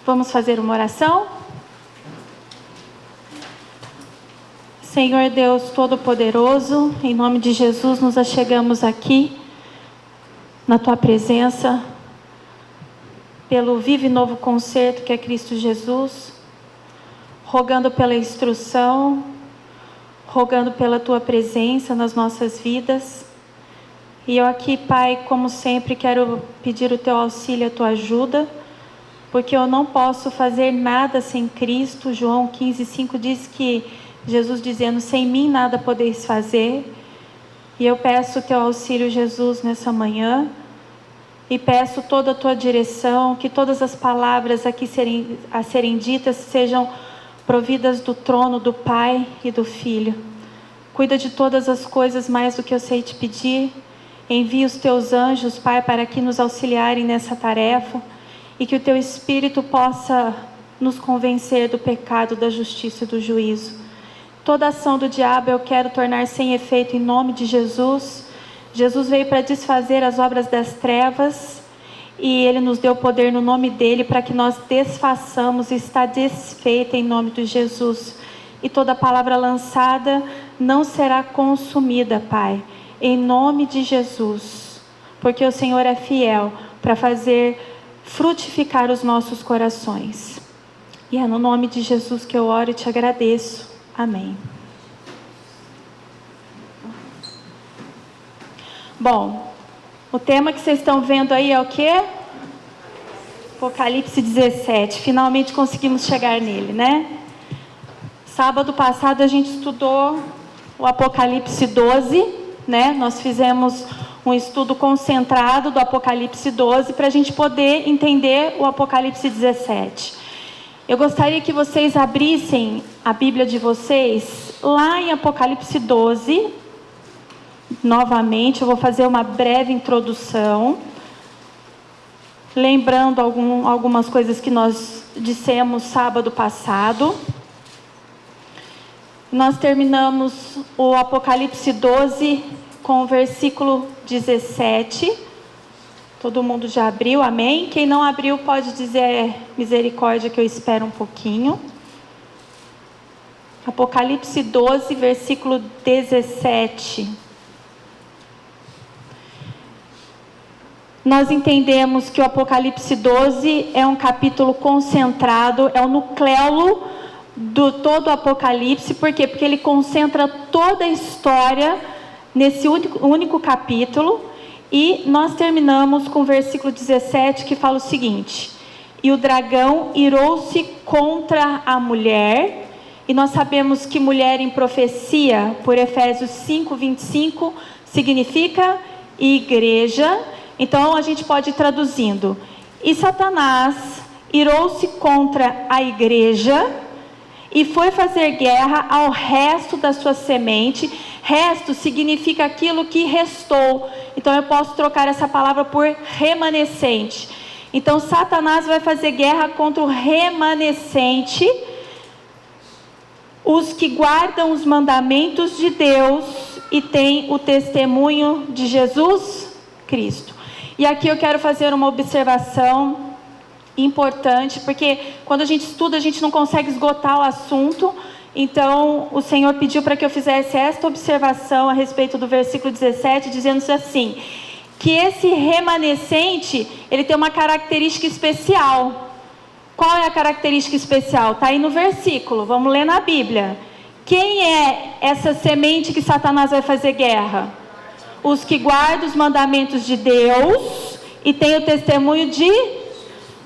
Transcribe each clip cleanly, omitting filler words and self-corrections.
Vamos fazer uma oração? Senhor Deus Todo-Poderoso, em nome de Jesus nos achegamos aqui, na Tua presença, pelo vivo e novo concerto que é Cristo Jesus, rogando pela instrução, rogando pela Tua presença nas nossas vidas. E eu aqui, Pai, como sempre, quero pedir o Teu auxílio, a Tua ajuda, porque eu não posso fazer nada sem Cristo. João 15:5 diz que, Jesus dizendo, sem mim nada podeis fazer. E eu peço o Teu auxílio, Jesus, nessa manhã, e peço toda a Tua direção, que todas as palavras aqui a serem ditas sejam providas do trono do Pai e do Filho. Cuida de todas as coisas mais do que eu sei te pedir. Envia os Teus anjos, Pai, para que nos auxiliarem nessa tarefa, e que o Teu Espírito possa nos convencer do pecado, da justiça e do juízo. Toda ação do diabo eu quero tornar sem efeito em nome de Jesus. Jesus veio para desfazer as obras das trevas, e Ele nos deu poder no nome dEle para que nós desfaçamos, e está desfeita em nome de Jesus. E toda palavra lançada não será consumida, Pai, em nome de Jesus, porque o Senhor é fiel para fazer frutificar os nossos corações. E é no nome de Jesus que eu oro e te agradeço. Amém. Bom, o tema que vocês estão vendo aí é o quê? Apocalipse 17. Finalmente conseguimos chegar nele, né? Sábado passado a gente estudou o Apocalipse 12, né? Nós fizemos um estudo concentrado do Apocalipse 12 para a gente poder entender o Apocalipse 17. Eu gostaria que vocês abrissem a Bíblia de vocês lá em Apocalipse 12. Novamente, eu vou fazer uma breve introdução, lembrando algumas coisas que nós dissemos sábado passado. Nós terminamos o Apocalipse 12 com o versículo 17. Todo mundo já abriu, amém? Quem não abriu pode dizer misericórdia, que eu espero um pouquinho. Apocalipse 12, versículo 17. Nós entendemos que o Apocalipse 12 é um capítulo concentrado, é o nucleolo do todo o Apocalipse. Por quê? Porque ele concentra toda a história nesse único capítulo. E nós terminamos com o versículo 17, que fala o seguinte: e o dragão irou-se contra a mulher. E nós sabemos que mulher em profecia, por Efésios 5:25, significa igreja. Então a gente pode ir traduzindo: e Satanás irou-se contra a igreja e foi fazer guerra ao resto da sua semente. Resto significa aquilo que restou. Então eu posso trocar essa palavra por remanescente. Então Satanás vai fazer guerra contra o remanescente, os que guardam os mandamentos de Deus e têm o testemunho de Jesus Cristo. E aqui eu quero fazer uma observação importante, porque quando a gente estuda, a gente não consegue esgotar o assunto. Então o Senhor pediu para que eu fizesse esta observação a respeito do versículo 17, dizendo assim, que esse remanescente, ele tem uma característica especial. Qual é a característica especial? Está aí no versículo, vamos ler na Bíblia. Quem é essa semente que Satanás vai fazer guerra? Os que guardam os mandamentos de Deus e têm o testemunho de...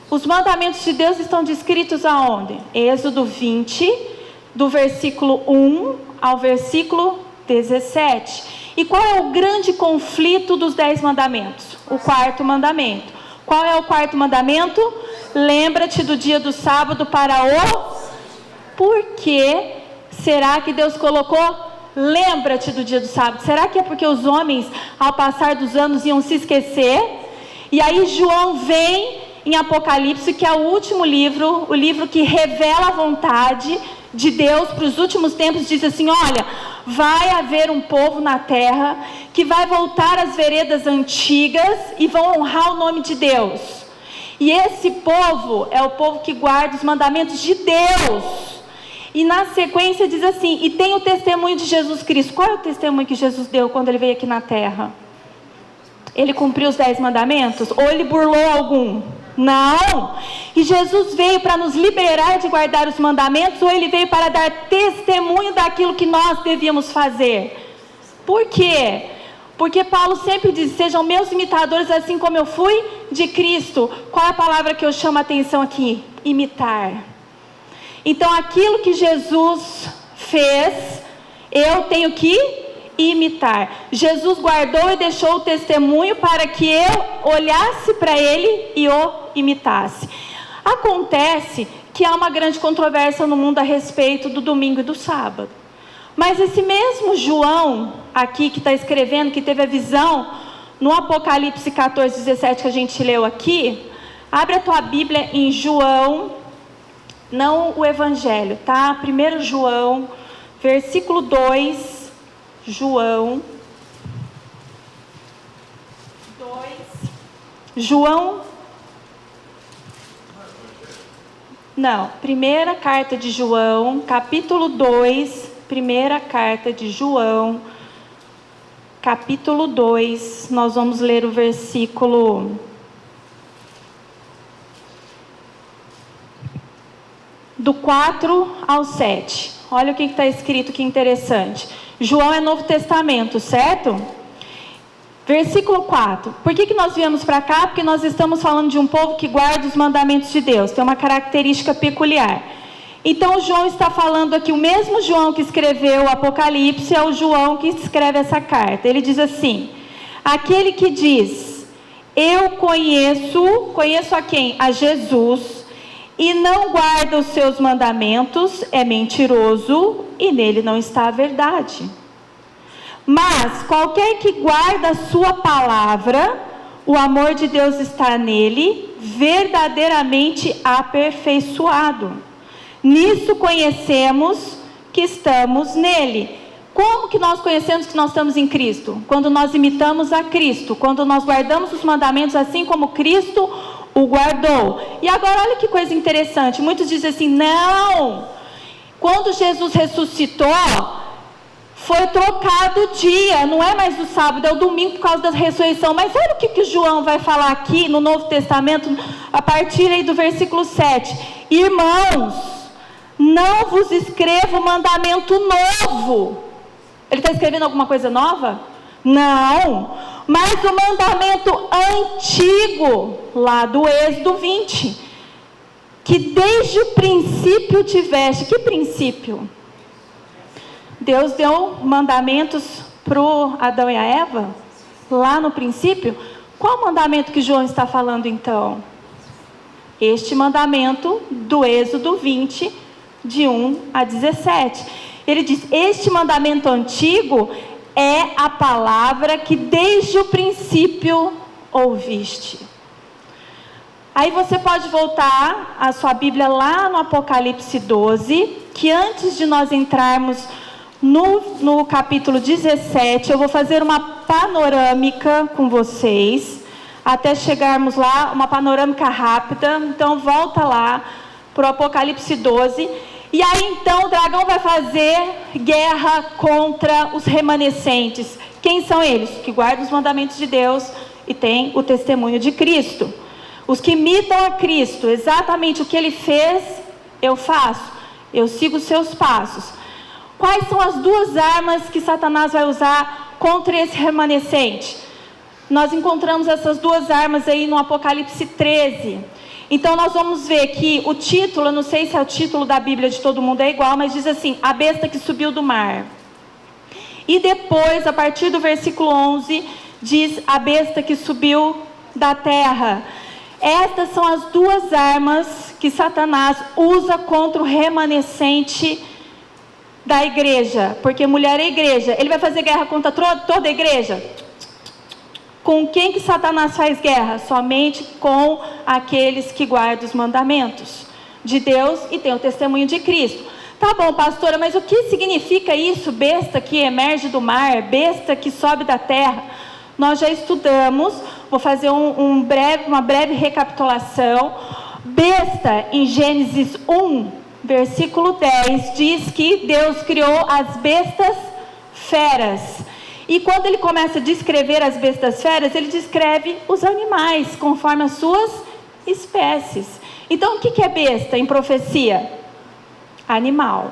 Os mandamentos de Deus estão descritos aonde? Êxodo 20, do versículo 1 ao versículo 17. E qual é o grande conflito dos 10 mandamentos? O quarto mandamento. Qual é o quarto mandamento? Lembra-te do dia do sábado para o... Por que será que Deus colocou lembra-te do dia do sábado? Será que é porque os homens, ao passar dos anos, iam se esquecer? E aí João vem em Apocalipse, que é o último livro, o livro que revela a vontade de Deus para os últimos tempos, diz assim, olha, vai haver um povo na terra que vai voltar às veredas antigas e vão honrar o nome de Deus. E esse povo é o povo que guarda os mandamentos de Deus. E na sequência diz assim, e tem o testemunho de Jesus Cristo. Qual é o testemunho que Jesus deu quando ele veio aqui na terra? Ele cumpriu os 10 mandamentos? Ou ele burlou algum? Não. E Jesus veio para nos liberar de guardar os mandamentos, ou ele veio para dar testemunho daquilo que nós devíamos fazer? Por quê? Porque Paulo sempre diz, sejam meus imitadores assim como eu fui de Cristo. Qual é a palavra que eu chamo a atenção aqui? Imitar. Então aquilo que Jesus fez, eu tenho que imitar. Jesus guardou e deixou o testemunho para que eu olhasse para ele e o imitasse. Acontece que há uma grande controvérsia no mundo a respeito do domingo e do sábado. Mas esse mesmo João aqui que está escrevendo, que teve a visão no Apocalipse 14, 17 que a gente leu aqui, abre a tua Bíblia em João, não o Evangelho, tá? 1 João, versículo 2, João 2, primeira carta de João, capítulo 2, primeira carta de João, capítulo 2, nós vamos ler o versículo do 4 ao 7. Olha o que está escrito, que interessante. João é Novo Testamento, certo? Versículo 4. Por que nós viemos para cá? Porque nós estamos falando de um povo que guarda os mandamentos de Deus. Tem uma característica peculiar. Então João está falando aqui, o mesmo João que escreveu o Apocalipse é o João que escreve essa carta. Ele diz assim, aquele que diz, eu conheço a quem? A Jesus, e não guarda os seus mandamentos, é mentiroso, e nele não está a verdade. Mas qualquer que guarda a sua palavra, o amor de Deus está nele, verdadeiramente aperfeiçoado. Nisso conhecemos que estamos nele. Como que nós conhecemos que nós estamos em Cristo? Quando nós imitamos a Cristo, quando nós guardamos os mandamentos assim como Cristo o guardou. E agora olha que coisa interessante, muitos dizem assim, não, quando Jesus ressuscitou, foi trocado o dia, não é mais o sábado, é o domingo por causa da ressurreição. Mas olha o que João vai falar aqui no Novo Testamento, a partir aí do versículo 7. Irmãos, não vos escrevo mandamento novo. Ele está escrevendo alguma coisa nova? Não, mas o mandamento antigo, lá do Êxodo 20, que desde o princípio tiveste. Que princípio? Deus deu mandamentos para o Adão e a Eva, lá no princípio. Qual mandamento que João está falando então? Este mandamento do Êxodo 20, de 1 a 17. Ele diz, este mandamento antigo é a palavra que desde o princípio ouviste. Aí você pode voltar a sua Bíblia lá no Apocalipse 12, que antes de nós entrarmos no capítulo 17, eu vou fazer uma panorâmica com vocês, até chegarmos lá, uma panorâmica rápida. Então volta lá para o Apocalipse 12, e aí então o dragão vai fazer guerra contra os remanescentes. Quem são eles? Que guardam os mandamentos de Deus e têm o testemunho de Cristo. Os que imitam a Cristo, exatamente o que ele fez, eu faço, eu sigo os seus passos. Quais são as duas armas que Satanás vai usar contra esse remanescente? Nós encontramos essas duas armas aí no Apocalipse 13. Então nós vamos ver que o título, eu não sei se é o título da Bíblia de todo mundo é igual, mas diz assim, a besta que subiu do mar. E depois, a partir do versículo 11, diz a besta que subiu da terra. Estas são as duas armas que Satanás usa contra o remanescente da igreja, porque mulher é igreja. Ele vai fazer guerra contra toda a igreja? Com quem que Satanás faz guerra? Somente com aqueles que guardam os mandamentos de Deus e tem o testemunho de Cristo. Tá bom, pastora, mas o que significa isso? Besta que emerge do mar, besta que sobe da terra. Nós já estudamos vou fazer uma breve recapitulação. Besta, em Gênesis 1, versículo 10, diz que Deus criou as bestas feras. E quando ele começa a descrever as bestas feras, ele descreve os animais, conforme as suas espécies. Então, o que é besta em profecia? Animal.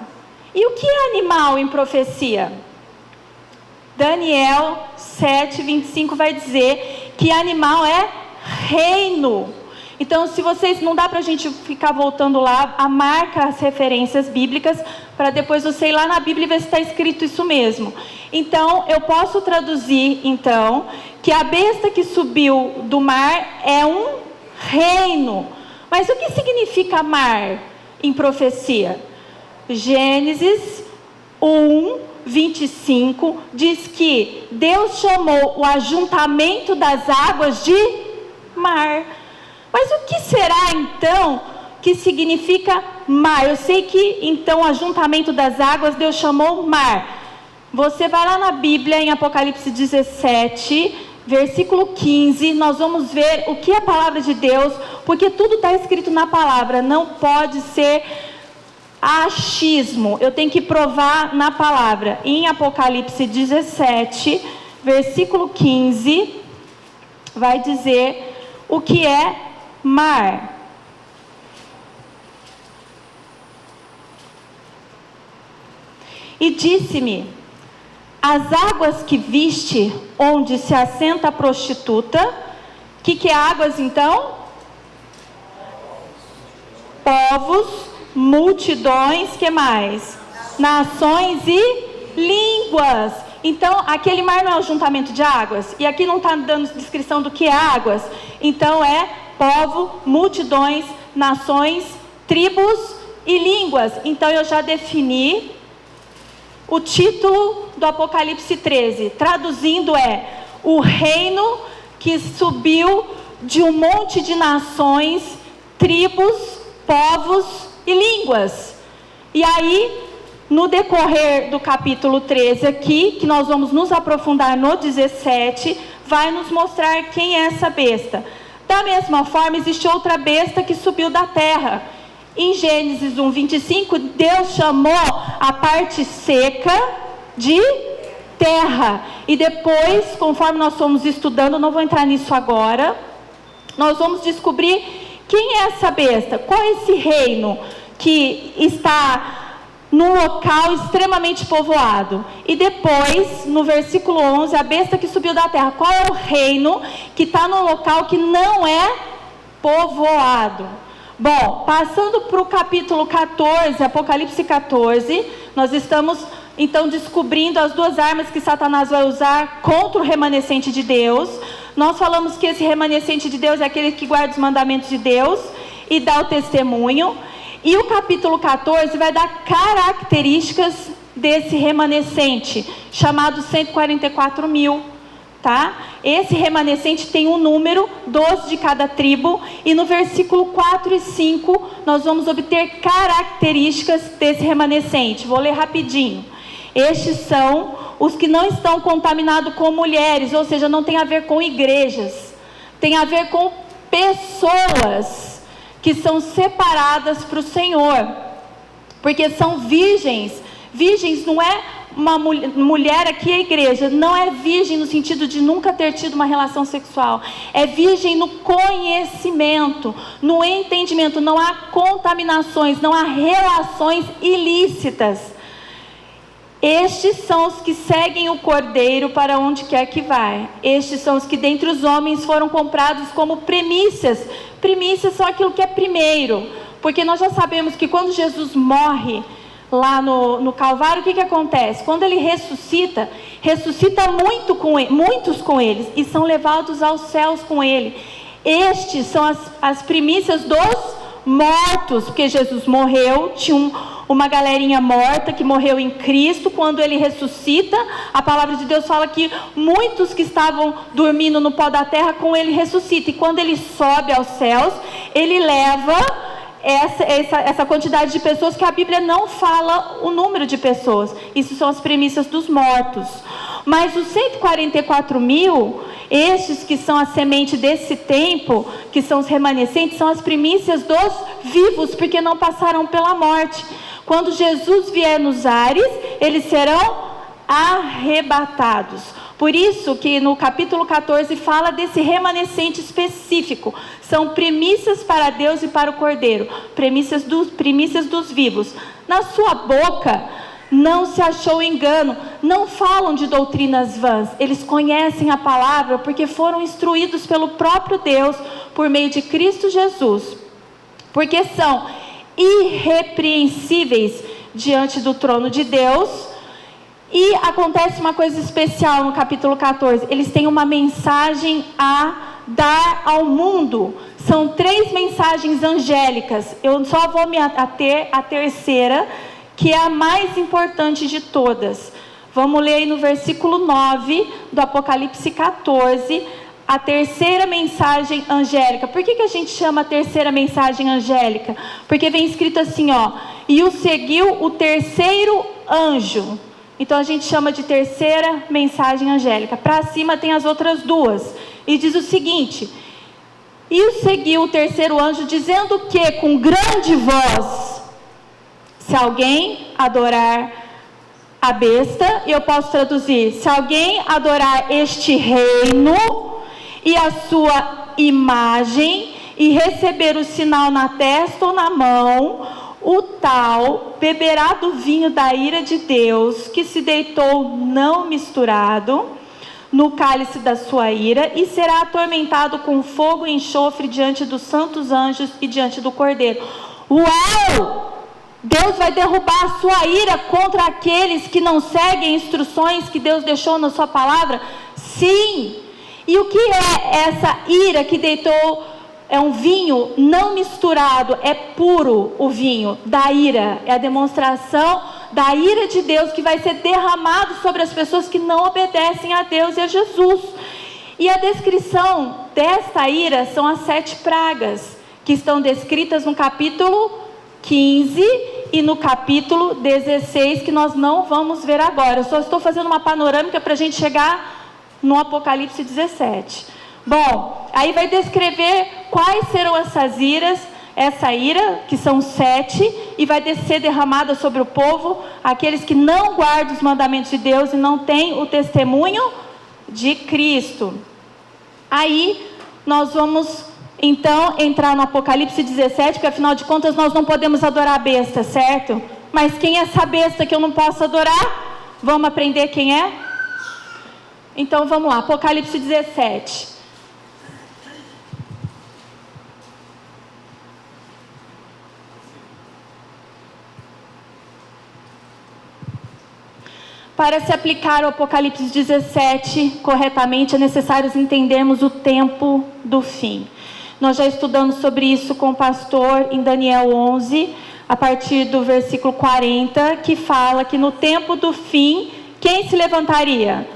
E o que é animal em profecia? Daniel 7:25 vai dizer que animal é reino. Então, se vocês, não dá para a gente ficar voltando lá, marca as referências bíblicas, para depois você ir lá na Bíblia e ver se está escrito isso mesmo. Então, eu posso traduzir, então, que a besta que subiu do mar é um reino. Mas o que significa mar em profecia? Gênesis 1:25 diz que Deus chamou o ajuntamento das águas de mar. Mas o que será então que significa mar? Eu sei que então o ajuntamento das águas Deus chamou mar. Você vai lá na Bíblia em Apocalipse 17, versículo 15, nós vamos ver o que é a palavra de Deus, porque tudo está escrito na palavra, não pode ser achismo, eu tenho que provar na palavra. Em Apocalipse 17, versículo 15, vai dizer o que é mar. E disse-me: as águas que viste, onde se assenta a prostituta. O que é águas então? Povos, multidões, que mais? Nações e línguas. Então, aquele mar não é o juntamento de águas? E aqui não está dando descrição do que é águas. Então, é povo, multidões, nações, tribos e línguas. Então, eu já defini o título do Apocalipse 13. Traduzindo é: o reino que subiu de um monte de nações, tribos, povos e línguas. E aí, no decorrer do capítulo 13 aqui, que nós vamos nos aprofundar no 17, vai nos mostrar quem é essa besta. Da mesma forma, existe outra besta que subiu da terra. Em Gênesis 1:25, Deus chamou a parte seca de terra. E depois, conforme nós fomos estudando, não vou entrar nisso agora, nós vamos descobrir quem é essa besta, qual é esse reino que está num local extremamente povoado. E depois, no versículo 11, a besta que subiu da terra. Qual é o reino que está num local que não é povoado? Bom, passando para o capítulo 14, Apocalipse 14, nós estamos então descobrindo as duas armas que Satanás vai usar contra o remanescente de Deus. Nós falamos que esse remanescente de Deus é aquele que guarda os mandamentos de Deus e dá o testemunho. E o capítulo 14 vai dar características desse remanescente, chamado 144 mil, tá? Esse remanescente tem um número, 12 de cada tribo, e no versículo 4 e 5, nós vamos obter características desse remanescente. Vou ler rapidinho. Estes são os que não estão contaminados com mulheres, ou seja, não tem a ver com igrejas, tem a ver com pessoas que são separadas para o Senhor, porque são virgens. Virgens não é uma mulher, aqui é a igreja, não é virgem no sentido de nunca ter tido uma relação sexual, é virgem no conhecimento, no entendimento. Não há contaminações, não há relações ilícitas. Estes são os que seguem o Cordeiro para onde quer que vai. Estes são os que dentre os homens foram comprados como primícias. Primícias são aquilo que é primeiro, porque nós já sabemos que quando Jesus morre lá no Calvário, o que acontece? Quando ele ressuscita muitos com eles, e são levados aos céus com ele. Estes são as primícias dos mortos, porque Jesus morreu, tinha uma galerinha morta que morreu em Cristo. Quando ele ressuscita, a palavra de Deus fala que muitos que estavam dormindo no pó da terra, com ele ressuscita. E quando ele sobe aos céus, ele leva essa quantidade de pessoas que a Bíblia não fala o número de pessoas. Isso são as primícias dos mortos. Mas os 144 mil, estes que são a semente desse tempo, que são os remanescentes, são as primícias dos vivos, porque não passaram pela morte. Quando Jesus vier nos ares, eles serão arrebatados. Por isso que no capítulo 14 fala desse remanescente específico. São primícias para Deus e para o Cordeiro. Primícias dos vivos. Na sua boca não se achou engano. Não falam de doutrinas vãs. Eles conhecem a palavra porque foram instruídos pelo próprio Deus por meio de Cristo Jesus. Porque são irrepreensíveis diante do trono de Deus. E acontece uma coisa especial no capítulo 14. Eles têm uma mensagem a dar ao mundo. São 3 mensagens angélicas. Eu só vou me ater à terceira, que é a mais importante de todas. Vamos ler aí no versículo 9 do Apocalipse 14, a terceira mensagem angélica. Por que a gente chama a terceira mensagem angélica? Porque vem escrito assim, ó: e o seguiu o terceiro anjo. Então a gente chama de terceira mensagem angélica. Para cima tem as outras 2. E diz o seguinte: e o seguiu o terceiro anjo, dizendo que com grande voz, se alguém adorar a besta, e eu posso traduzir, se alguém adorar este reino e a sua imagem, e receber o sinal na testa ou na mão, o tal beberá do vinho da ira de Deus, que se deitou não misturado no cálice da sua ira, e será atormentado com fogo e enxofre diante dos santos anjos e diante do Cordeiro. Uau! Deus vai derrubar a sua ira contra aqueles que não seguem instruções que Deus deixou na sua palavra? Sim! E o que é essa ira que deitou? É um vinho não misturado, é puro o vinho da ira. É a demonstração da ira de Deus que vai ser derramado sobre as pessoas que não obedecem a Deus e a Jesus. E a descrição desta ira são as 7 pragas, que estão descritas no capítulo 15 e no capítulo 16, que nós não vamos ver agora. Eu só estou fazendo uma panorâmica para a gente chegar no Apocalipse 17. Bom, aí vai descrever quais serão essas iras, essa ira, que são 7, e vai ser derramada sobre o povo, aqueles que não guardam os mandamentos de Deus e não têm o testemunho de Cristo. Aí, nós vamos, então, entrar no Apocalipse 17, porque afinal de contas nós não podemos adorar a besta, certo? Mas quem é essa besta que eu não posso adorar? Vamos aprender quem é? Então, vamos lá, Apocalipse 17. Para se aplicar o Apocalipse 17 corretamente, é necessário entendermos o tempo do fim. Nós já estudamos sobre isso com o pastor em Daniel 11, a partir do versículo 40, que fala que no tempo do fim, quem se levantaria?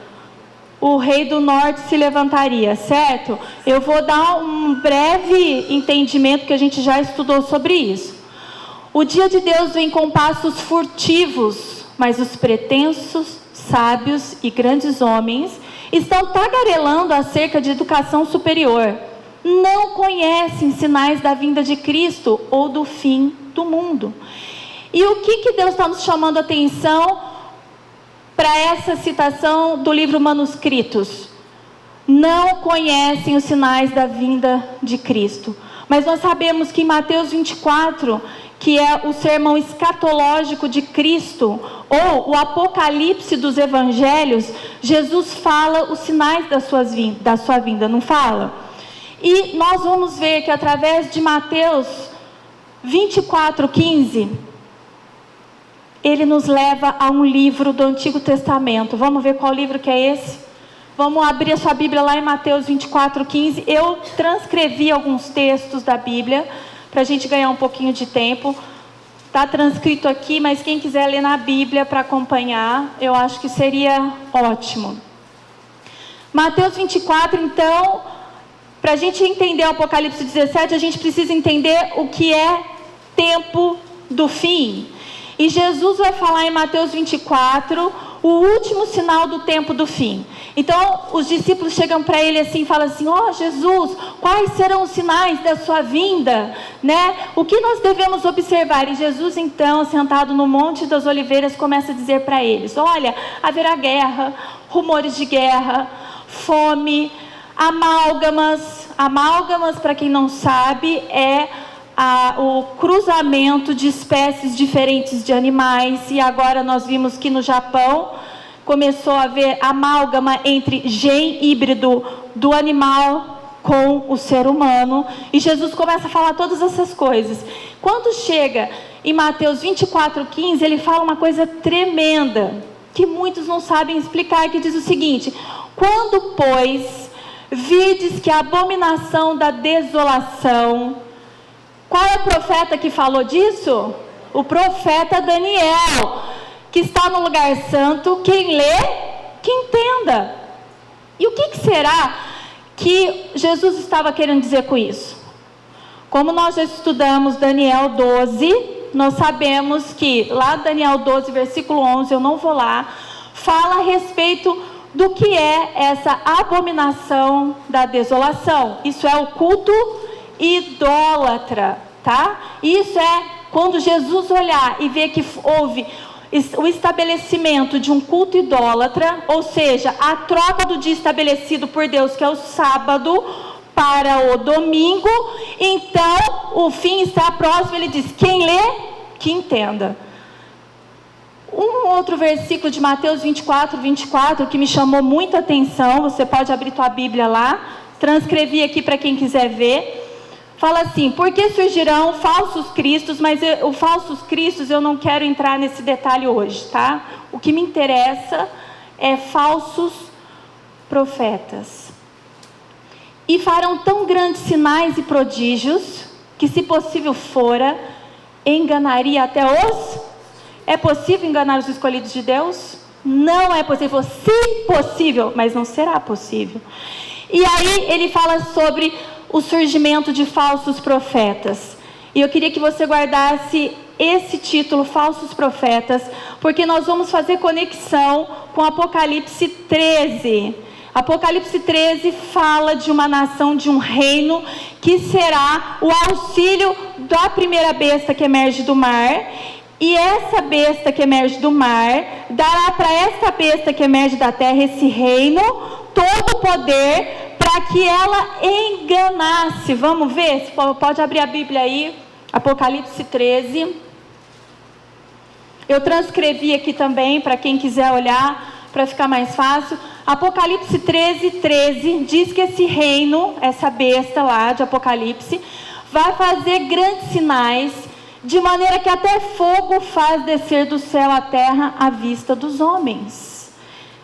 O rei do norte se levantaria, certo? Eu vou dar um breve entendimento, que a gente já estudou sobre isso. O dia de Deus vem com passos furtivos, mas os pretensos, sábios e grandes homens estão tagarelando acerca de educação superior. Não conhecem sinais da vinda de Cristo ou do fim do mundo. E o que Deus está nos chamando a atenção para essa citação do livro Manuscritos? Não conhecem os sinais da vinda de Cristo. Mas nós sabemos que em Mateus 24... que é o sermão escatológico de Cristo, ou o Apocalipse dos Evangelhos, Jesus fala os sinais da sua vinda, não fala? E nós vamos ver que através de Mateus 24:15, ele nos leva a um livro do Antigo Testamento. Vamos ver qual livro que é esse? Vamos abrir a sua Bíblia lá em Mateus 24:15. Eu transcrevi alguns textos da Bíblia, para a gente ganhar um pouquinho de tempo. Está transcrito aqui, mas quem quiser ler na Bíblia para acompanhar, eu acho que seria ótimo. Mateus 24, então, para a gente entender o Apocalipse 17, a gente precisa entender o que é tempo do fim. E Jesus vai falar em Mateus 24, o último sinal do tempo do fim. Então, os discípulos chegam para ele assim e falam assim: ó Jesus, quais serão os sinais da sua vinda? Né? O que nós devemos observar? E Jesus, então, sentado no Monte das Oliveiras, começa a dizer para eles: olha, haverá guerra, rumores de guerra, fome, amálgamas. Amálgamas, para quem não sabe, é o cruzamento de espécies diferentes de animais. E agora nós vimos que no Japão começou a haver amálgama entre gene híbrido do animal com o ser humano. E Jesus começa a falar todas essas coisas. Quando chega em Mateus 24:15, ele fala uma coisa tremenda, que muitos não sabem explicar, que diz o seguinte: quando, pois, virdes que a abominação da desolação... Qual é o profeta que falou disso? O profeta Daniel, que está no lugar santo. Quem lê, que entenda. E o que será que Jesus estava querendo dizer com isso? Como nós já estudamos Daniel 12, nós sabemos que lá Daniel 12, versículo 11, eu não vou lá, fala a respeito do que é essa abominação da desolação. Isso é o culto idólatra, tá? Isso é quando Jesus olhar e ver que houve o estabelecimento de um culto idólatra, ou seja, a troca do dia estabelecido por Deus, que é o sábado, para o domingo. Então o fim está próximo. Ele diz: quem lê, que entenda. Um outro versículo de Mateus 24 que me chamou muita atenção, você pode abrir tua Bíblia lá, transcrevi aqui para quem quiser ver. Fala assim: porque surgirão falsos cristos, mas os falsos cristos eu não quero entrar nesse detalhe hoje, tá? O que me interessa é falsos profetas. E farão tão grandes sinais e prodígios, que se possível fora, enganaria até os... É possível enganar os escolhidos de Deus? Não é possível. Se possível, mas não será possível. E aí ele fala sobre o surgimento de falsos profetas. E eu queria que você guardasse esse título, falsos profetas, porque nós vamos fazer conexão com Apocalipse 13. Apocalipse 13 fala de uma nação, de um reino, que será o auxílio da primeira besta que emerge do mar. E essa besta que emerge do mar dará para esta besta que emerge da terra esse reino, todo o poder, para que ela enganasse. Vamos ver? Pode abrir a Bíblia aí, Apocalipse 13. Eu transcrevi aqui também, para quem quiser olhar, para ficar mais fácil. Apocalipse 13 diz que esse reino, essa besta lá de Apocalipse, vai fazer grandes sinais, de maneira que até fogo faz descer do céu à terra à vista dos homens.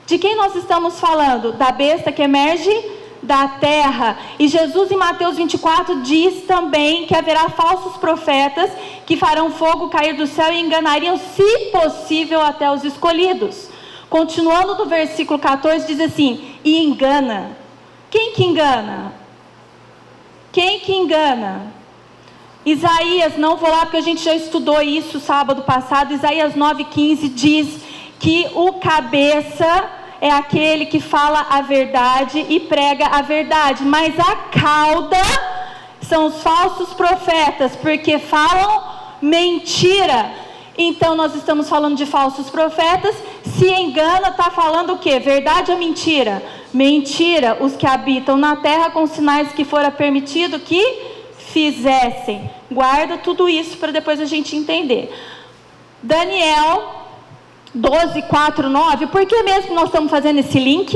De quem nós estamos falando? Da besta que emerge da terra. E Jesus em Mateus 24 diz também que haverá falsos profetas que farão fogo cair do céu e enganariam, se possível, até os escolhidos. Continuando no versículo 14, diz assim: e engana. Quem que engana? Quem que engana? Isaías, não vou lá porque a gente já estudou isso sábado passado. Isaías 9,15 diz que o cabeça é aquele que fala a verdade e prega a verdade, mas a cauda são os falsos profetas, porque falam mentira. Então nós estamos falando de falsos profetas. Se engana, está falando o quê? Verdade ou mentira? Mentira. Os que habitam na terra com sinais que fora permitido que fizessem. Guarda tudo isso para depois a gente entender. Daniel 12, 4, 9. Por que mesmo nós estamos fazendo esse link?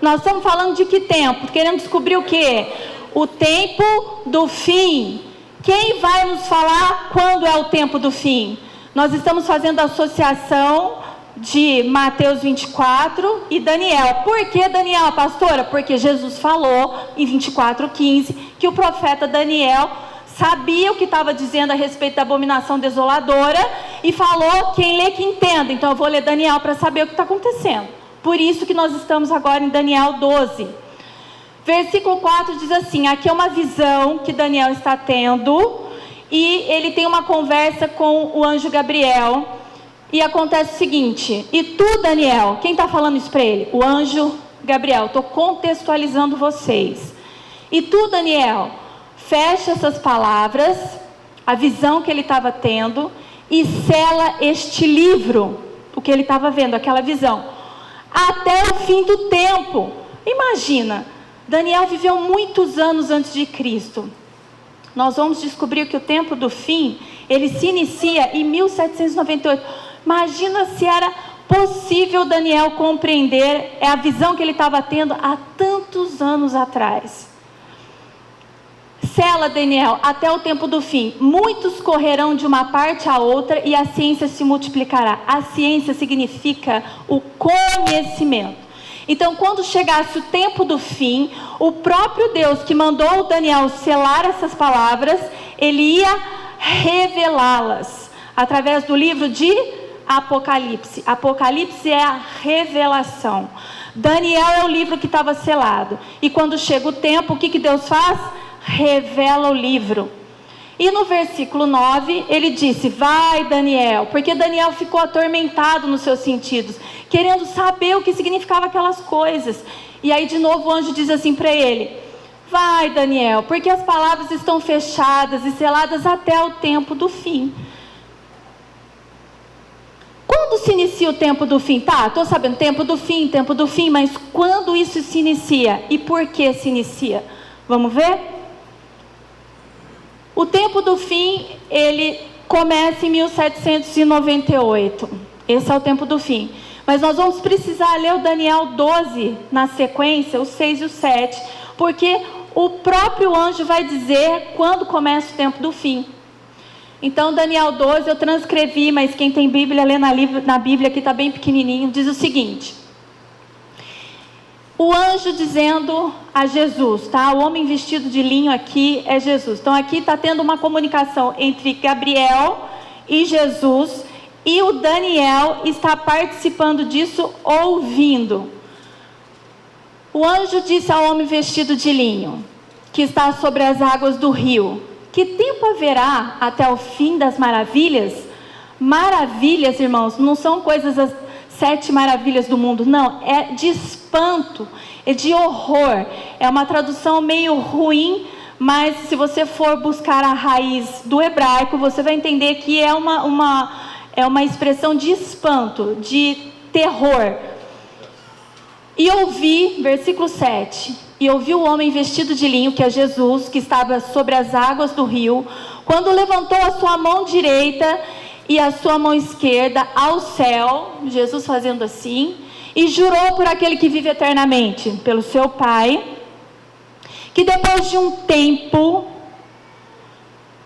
Nós estamos falando de que tempo? Queremos descobrir o quê? O tempo do fim. Quem vai nos falar quando é o tempo do fim? Nós estamos fazendo a associação de Mateus 24 e Daniel. Por que Daniel, pastora? Porque Jesus falou em 24:15 que o profeta Daniel sabia o que estava dizendo a respeito da abominação desoladora e falou: quem lê que entenda. Então eu vou ler Daniel para saber o que está acontecendo. Por isso que nós estamos agora em Daniel 12. Versículo 4 diz assim: aqui é uma visão que Daniel está tendo, e ele tem uma conversa com o anjo Gabriel, e acontece o seguinte: e tu, Daniel, quem está falando isso para ele? O anjo Gabriel. Estou contextualizando vocês. E tu, Daniel, fecha essas palavras, a visão que ele estava tendo, e sela este livro, o que ele estava vendo, aquela visão, até o fim do tempo. Imagina, Daniel viveu muitos anos antes de Cristo. Nós vamos descobrir que o tempo do fim, ele se inicia em 1798. Imagina se era possível Daniel compreender a visão que ele estava tendo há tantos anos atrás. Sela, Daniel, até o tempo do fim. Muitos correrão de uma parte a outra e a ciência se multiplicará. A ciência significa o conhecimento. Então, quando chegasse o tempo do fim, o próprio Deus que mandou o Daniel selar essas palavras, ele ia revelá-las através do livro de Apocalipse. Apocalipse é a revelação. Daniel é o livro que estava selado. E quando chega o tempo, o que Deus faz? Revela o livro. E no versículo 9, ele disse: vai, Daniel, porque Daniel ficou atormentado nos seus sentidos, querendo saber o que significava aquelas coisas. E aí de novo o anjo diz assim para ele: vai, Daniel, porque as palavras estão fechadas e seladas até o tempo do fim. Quando se inicia o tempo do fim? Tá, estou sabendo, tempo do fim, mas quando isso se inicia? E por que se inicia? Vamos ver? O tempo do fim, ele começa em 1798. Esse é o tempo do fim. Mas nós vamos precisar ler o Daniel 12 na sequência, o 6 e o 7, porque o próprio anjo vai dizer quando começa o tempo do fim. Então, Daniel 12 eu transcrevi, mas quem tem Bíblia, lê na Bíblia, que está bem pequenininho, diz o seguinte: o anjo dizendo a Jesus, tá? O homem vestido de linho aqui é Jesus. Então aqui está tendo uma comunicação entre Gabriel e Jesus, e o Daniel está participando disso, ouvindo. O anjo disse ao homem vestido de linho, que está sobre as águas do rio: que tempo haverá até o fim das maravilhas? Maravilhas, irmãos, não são coisas as 7 maravilhas do mundo, não, é de espanto, é de horror. É uma tradução meio ruim, mas se você for buscar a raiz do hebraico, você vai entender que é uma expressão de espanto, de terror. E ouvi, versículo 7, e ouvi o homem vestido de linho, que é Jesus, que estava sobre as águas do rio, quando levantou a sua mão direita e a sua mão esquerda ao céu, Jesus fazendo assim, e jurou por aquele que vive eternamente, pelo seu Pai, que depois de um tempo,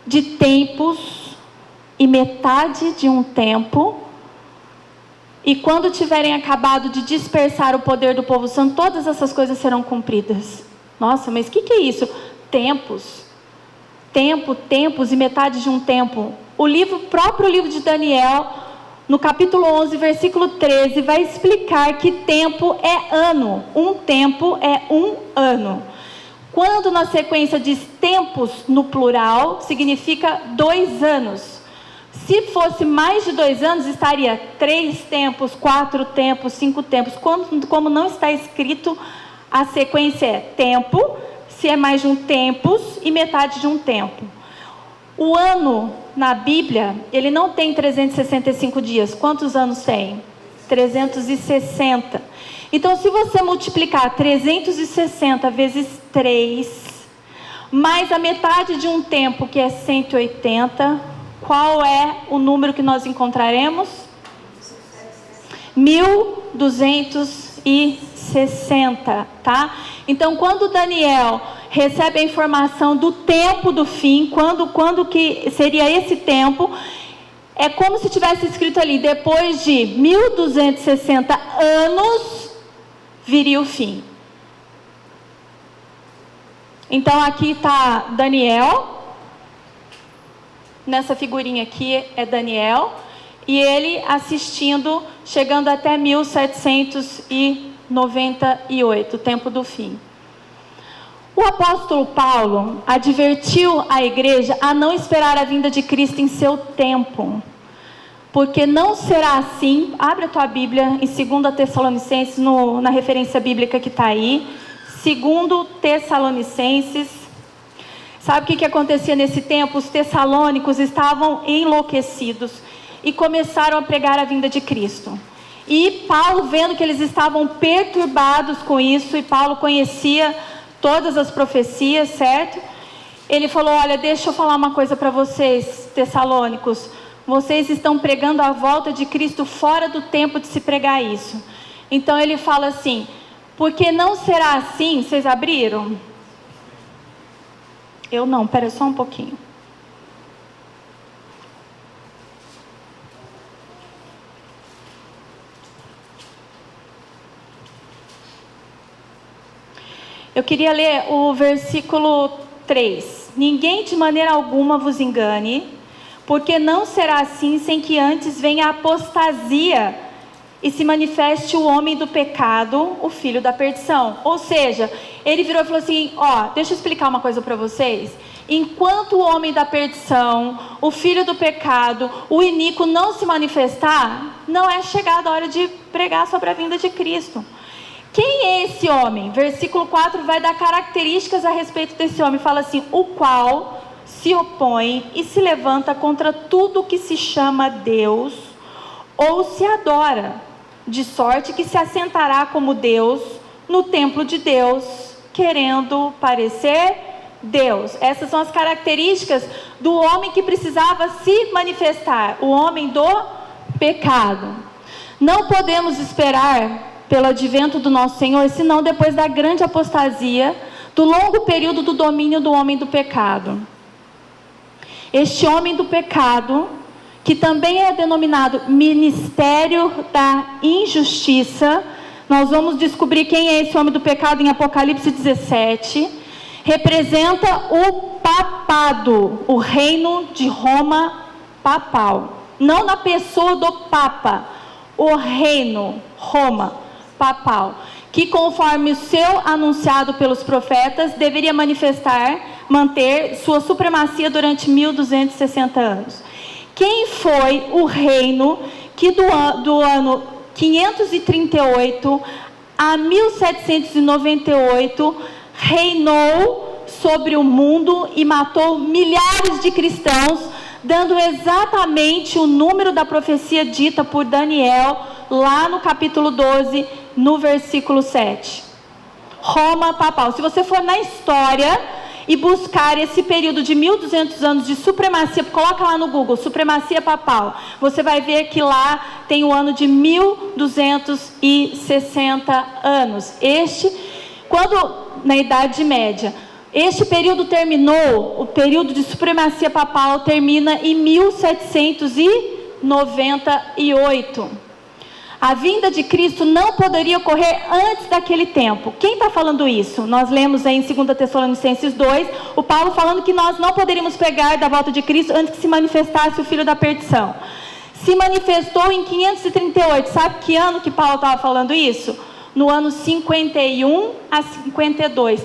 de tempos, e metade de um tempo, e quando tiverem acabado de dispersar o poder do povo santo, todas essas coisas serão cumpridas. Nossa, mas o que é isso? Tempos. Tempos e metade de um tempo. O próprio livro de Daniel, no capítulo 11, versículo 13, vai explicar que tempo é ano. Um tempo é um ano. Quando na sequência diz tempos no plural, significa 2 anos. Se fosse mais de 2 anos, estaria 3 tempos, 4 tempos, 5 tempos. Como não está escrito, a sequência é tempo, se é mais de um tempos e metade de um tempo. O ano na Bíblia, ele não tem 365 dias. Quantos anos tem? 360. Então, se você multiplicar 360 vezes 3, mais a metade de um tempo, que é 180, qual é o número que nós encontraremos? 1260, tá? Então, quando Daniel recebe a informação do tempo do fim, quando que seria esse tempo, é como se tivesse escrito ali: depois de 1260 anos, viria o fim. Então aqui está Daniel, nessa figurinha aqui é Daniel, e ele assistindo, chegando até 1798, o tempo do fim. O apóstolo Paulo advertiu a igreja a não esperar a vinda de Cristo em seu tempo, porque não será assim. Abre a tua Bíblia em 2 Tessalonicenses, na referência bíblica que está aí, 2 Tessalonicenses. Sabe o que acontecia nesse tempo? Os tessalônicos estavam enlouquecidos e começaram a pregar a vinda de Cristo. E Paulo, vendo que eles estavam perturbados com isso, e Paulo conhecia todas as profecias, certo? Ele falou: olha, deixa eu falar uma coisa para vocês, tessalônicos. Vocês estão pregando a volta de Cristo fora do tempo de se pregar isso. Então ele fala assim: porque não será assim. Vocês abriram? Eu não, espera só um pouquinho. Eu queria ler o versículo 3. Ninguém de maneira alguma vos engane, porque não será assim sem que antes venha a apostasia e se manifeste o homem do pecado, o filho da perdição. Ou seja, ele virou e falou assim: deixa eu explicar uma coisa para vocês. Enquanto o homem da perdição, o filho do pecado, o iníquo não se manifestar, não é chegada a hora de pregar sobre a vinda de Cristo. Quem é esse homem? Versículo 4 vai dar características a respeito desse homem. Fala assim: o qual se opõe e se levanta contra tudo que se chama Deus ou se adora, de sorte que se assentará como Deus no templo de Deus, querendo parecer Deus. Essas são as características do homem que precisava se manifestar, o homem do pecado. Não podemos esperar pelo advento do nosso Senhor, senão depois da grande apostasia, do longo período do domínio do homem do pecado. Este homem do pecado, que também é denominado ministério da injustiça, nós vamos descobrir quem é esse homem do pecado em Apocalipse 17, representa o papado, o reino de Roma papal. Não na pessoa do Papa, o reino Roma papal, que conforme o seu anunciado pelos profetas, deveria manter sua supremacia durante 1260 anos. Quem foi o reino que do ano 538 a 1798 reinou sobre o mundo e matou milhares de cristãos, dando exatamente o número da profecia dita por Daniel, lá no capítulo 12, no versículo 7. Roma papal. Se você for na história e buscar esse período de 1200 anos de supremacia, coloca lá no Google, supremacia papal, você vai ver que lá tem o ano de 1260 anos. Na Idade Média, este período terminou, o período de supremacia papal termina em 1798. A vinda de Cristo não poderia ocorrer antes daquele tempo. Quem está falando isso? Nós lemos aí em 2 Tessalonicenses 2, o Paulo falando que nós não poderíamos pregar da volta de Cristo antes que se manifestasse o filho da perdição. Se manifestou em 538. Sabe que ano que Paulo estava falando isso? No ano 51 a 52.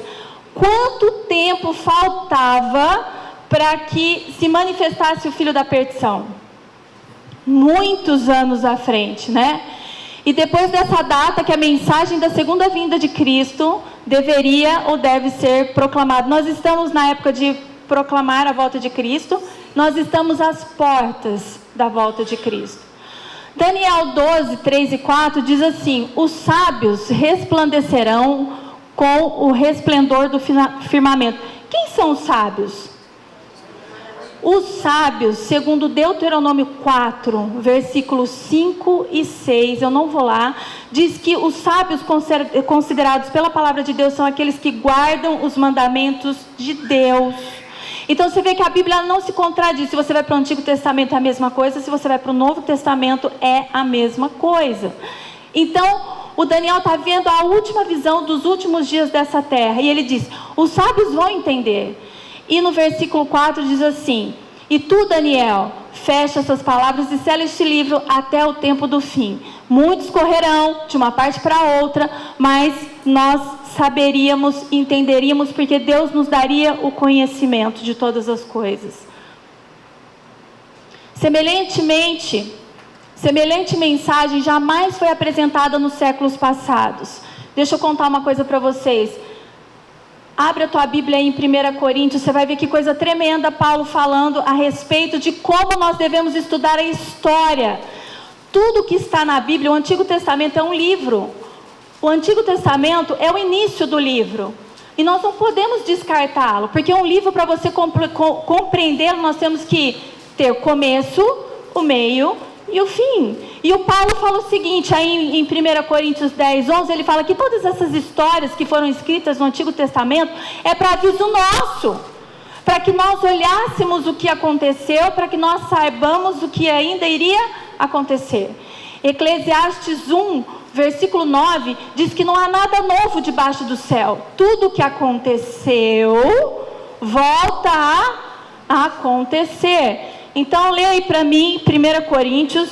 Quanto tempo faltava para que se manifestasse o filho da perdição? Muitos anos à frente, né? E depois dessa data que a mensagem da segunda vinda de Cristo deveria ou deve ser proclamada. Nós estamos na época de proclamar a volta de Cristo. Nós estamos às portas da volta de Cristo. Daniel 12, 3 e 4 diz assim: os sábios resplandecerão com o resplendor do firmamento. Quem são os sábios? Os sábios, segundo Deuteronômio 4, versículos 5 e 6, eu não vou lá, diz que os sábios considerados pela palavra de Deus são aqueles que guardam os mandamentos de Deus. Então você vê que a Bíblia não se contradiz. Se você vai para o Antigo Testamento é a mesma coisa, se você vai para o Novo Testamento é a mesma coisa. Então o Daniel está vendo a última visão dos últimos dias dessa terra, e ele diz: os sábios vão entender. E no versículo 4 diz assim: e tu, Daniel, fecha essas palavras e sela este livro até o tempo do fim. Muitos correrão de uma parte para outra, mas nós saberíamos, entenderíamos, porque Deus nos daria o conhecimento de todas as coisas. Semelhante mensagem jamais foi apresentada nos séculos passados. Deixa eu contar uma coisa para vocês. Abre a tua Bíblia aí em 1 Coríntios, você vai ver que coisa tremenda Paulo falando a respeito de como nós devemos estudar a história. Tudo que está na Bíblia, o Antigo Testamento é um livro. O Antigo Testamento é o início do livro. E nós não podemos descartá-lo, porque um livro, para você compreendê-lo, nós temos que ter o começo, o meio e o fim. E o Paulo fala o seguinte, aí em 1 Coríntios 10, 11, ele fala que todas essas histórias que foram escritas no Antigo Testamento é para aviso nosso, para que nós olhássemos o que aconteceu, para que nós saibamos o que ainda iria acontecer. Eclesiastes 1, versículo 9, diz que não há nada novo debaixo do céu. Tudo que aconteceu volta a acontecer. Então, leia aí para mim, 1 Coríntios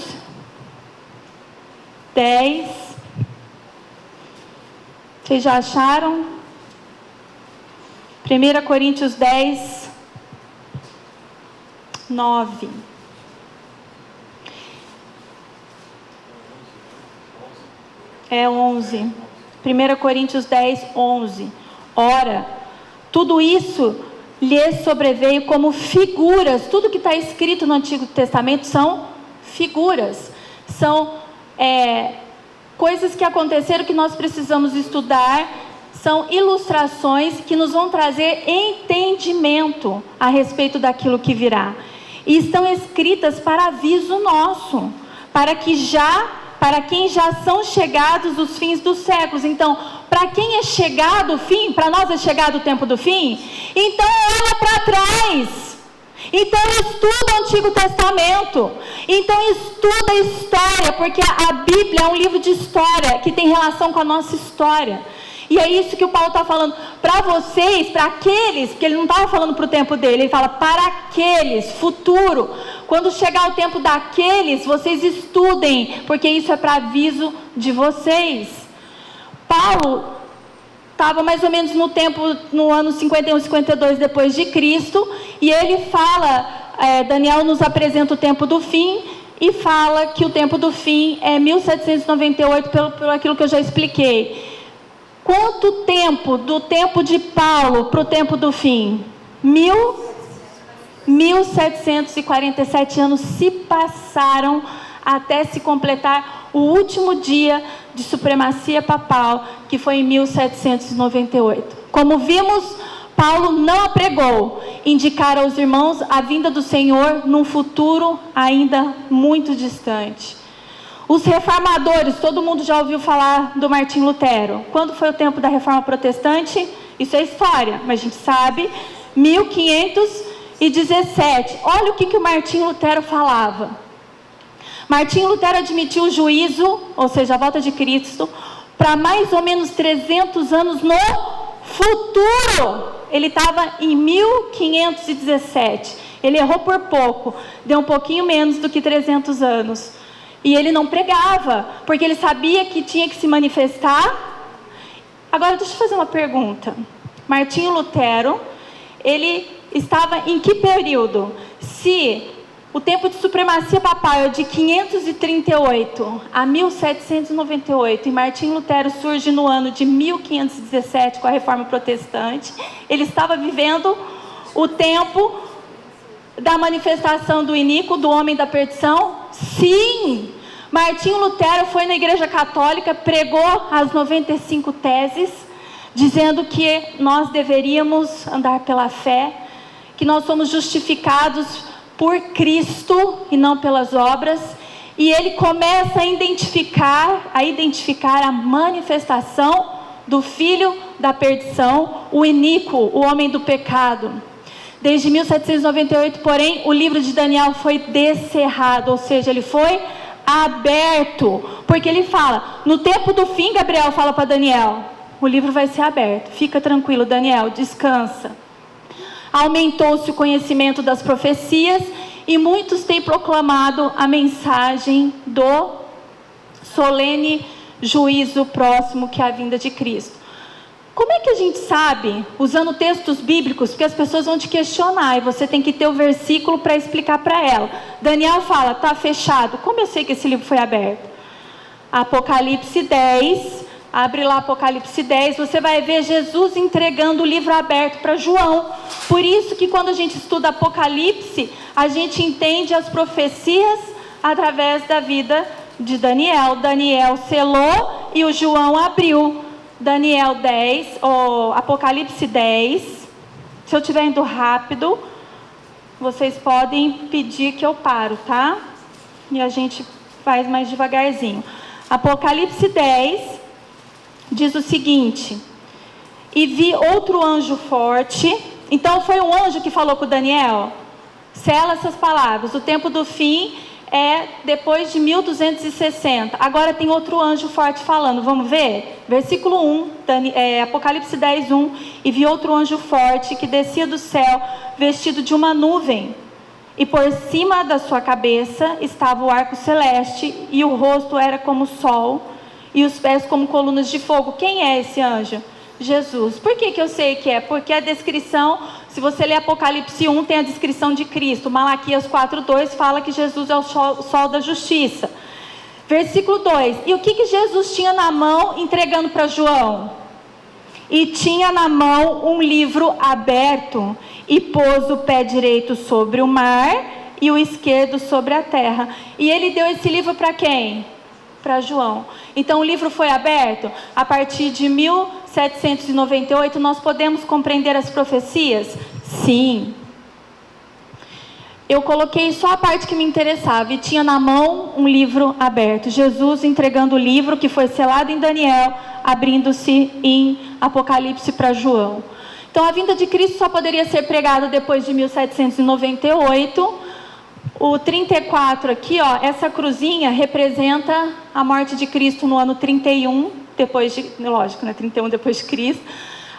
10. Vocês já acharam? 1 Coríntios 10, 9. É 11. 1 Coríntios 10, 11. Ora, tudo isso lhes sobreveio como figuras. Tudo que está escrito no Antigo Testamento são figuras. São coisas que aconteceram que nós precisamos estudar. São ilustrações que nos vão trazer entendimento a respeito daquilo que virá. E estão escritas para aviso nosso, para quem já são chegados os fins dos séculos. Então, para quem é chegado o fim, para nós é chegado o tempo do fim, então olha para trás. Então estuda o Antigo Testamento. Então estuda a história, porque a Bíblia é um livro de história que tem relação com a nossa história. E é isso que o Paulo está falando para vocês, para aqueles, porque ele não estava falando para o tempo dele, ele fala para aqueles, futuro. Quando chegar o tempo daqueles, vocês estudem, porque isso é para aviso de vocês. Paulo estava mais ou menos no ano 51, 52 depois de Cristo, e ele fala, Daniel nos apresenta o tempo do fim, e fala que o tempo do fim é 1798, pelo aquilo que eu já expliquei. Quanto tempo do tempo de Paulo para o tempo do fim? 1747 anos se passaram até se completar o último dia de supremacia papal, que foi em 1798. Como vimos, Paulo não pregou indicar aos irmãos a vinda do Senhor num futuro ainda muito distante. Os reformadores, todo mundo já ouviu falar do Martinho Lutero. Quando foi o tempo da Reforma Protestante? Isso é história, mas a gente sabe, 1517. Olha o que o Martinho Lutero falava. Martinho Lutero admitiu o juízo, ou seja, a volta de Cristo, para mais ou menos 300 anos no futuro. Ele estava em 1517. Ele errou por pouco, deu um pouquinho menos do que 300 anos. E ele não pregava, porque ele sabia que tinha que se manifestar. Agora, deixa eu fazer uma pergunta. Martinho Lutero, ele estava em que período? Se o tempo de supremacia papal é de 538 a 1798, e Martinho Lutero surge no ano de 1517 com a Reforma Protestante, ele estava vivendo o tempo da manifestação do iníquo, do homem da perdição? Sim! Martinho Lutero foi na Igreja Católica, pregou as 95 teses, dizendo que nós deveríamos andar pela fé, que nós somos justificados por Cristo e não pelas obras, e ele começa a identificar a manifestação do filho da perdição, o iníquo, o homem do pecado. Desde 1798, porém, o livro de Daniel foi descerrado, ou seja, ele foi aberto, porque ele fala, no tempo do fim, Gabriel fala para Daniel, o livro vai ser aberto, fica tranquilo, Daniel, descansa. Aumentou-se o conhecimento das profecias, e muitos têm proclamado a mensagem do solene juízo próximo, que é a vinda de Cristo. Como é que a gente sabe, usando textos bíblicos, porque as pessoas vão te questionar e você tem que ter o versículo para explicar para ela. Daniel fala, está fechado. Como eu sei que esse livro foi aberto? Apocalipse 10, abre lá Apocalipse 10, você vai ver Jesus entregando o livro aberto para João. Por isso que quando a gente estuda Apocalipse, a gente entende as profecias através da vida de Daniel. Daniel selou e o João abriu. Daniel 10, ou Apocalipse 10. Se eu estiver indo rápido, vocês podem pedir que eu paro, tá? E a gente faz mais devagarzinho. Apocalipse 10 diz o seguinte: e vi outro anjo forte. Então foi um anjo que falou com Daniel. Sela essas palavras. O tempo do fim é depois de 1260. Agora tem outro anjo forte falando. Vamos ver? Versículo 1, Apocalipse 10, 1. E vi outro anjo forte que descia do céu, vestido de uma nuvem. E por cima da sua cabeça estava o arco celeste, e o rosto era como o sol, e os pés como colunas de fogo. Quem é esse anjo? Jesus. Por que eu sei que é? Porque a descrição, se você ler Apocalipse 1, tem a descrição de Cristo. Malaquias 4:2 fala que Jesus é o sol da justiça. Versículo 2. E o que Jesus tinha na mão entregando para João? E tinha na mão um livro aberto, e pôs o pé direito sobre o mar e o esquerdo sobre a terra. E ele deu esse livro para quem? Para João. Então o livro foi aberto. A partir de 1798 nós podemos compreender as profecias? Sim. Eu coloquei só a parte que me interessava, e tinha na mão um livro aberto. Jesus entregando o livro que foi selado em Daniel, abrindo-se em Apocalipse para João. Então a vinda de Cristo só poderia ser pregada depois de 1798. O 34 aqui, ó, essa cruzinha representa a morte de Cristo no ano 31, lógico, né, 31 depois de Cristo.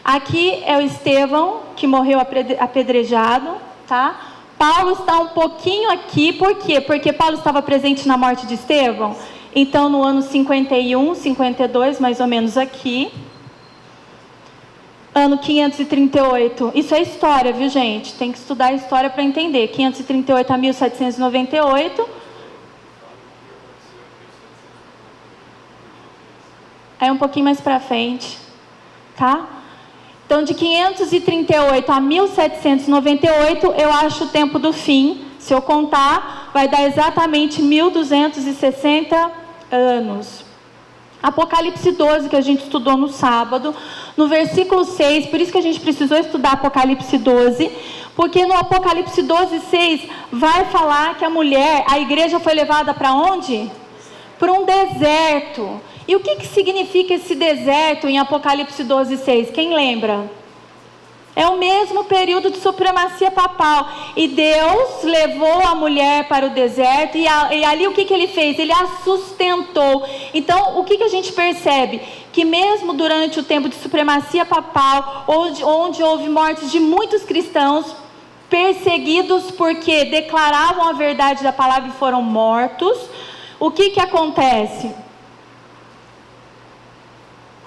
Aqui é o Estevão, que morreu apedrejado, tá? Paulo está um pouquinho aqui, por quê? Porque Paulo estava presente na morte de Estevão. Então, no ano 51, 52, mais ou menos aqui. Ano 538. Isso é história, viu, gente? Tem que estudar a história para entender. 538 a 1798. Aí um pouquinho mais para frente, tá? Então, de 538 a 1798, eu acho o tempo do fim. Se eu contar, vai dar exatamente 1260 anos. Apocalipse 12, que a gente estudou no sábado, no versículo 6, por isso que a gente precisou estudar Apocalipse 12, porque no Apocalipse 12, 6, vai falar que a igreja foi levada para onde? Para um deserto. E o que significa esse deserto em Apocalipse 12, 6? Quem lembra? É o mesmo período de supremacia papal. E Deus levou a mulher para o deserto, e ali o que ele fez? Ele a sustentou. Então, o que a gente percebe? Que mesmo durante o tempo de supremacia papal, onde houve mortes de muitos cristãos, perseguidos porque declaravam a verdade da palavra e foram mortos, o que acontece?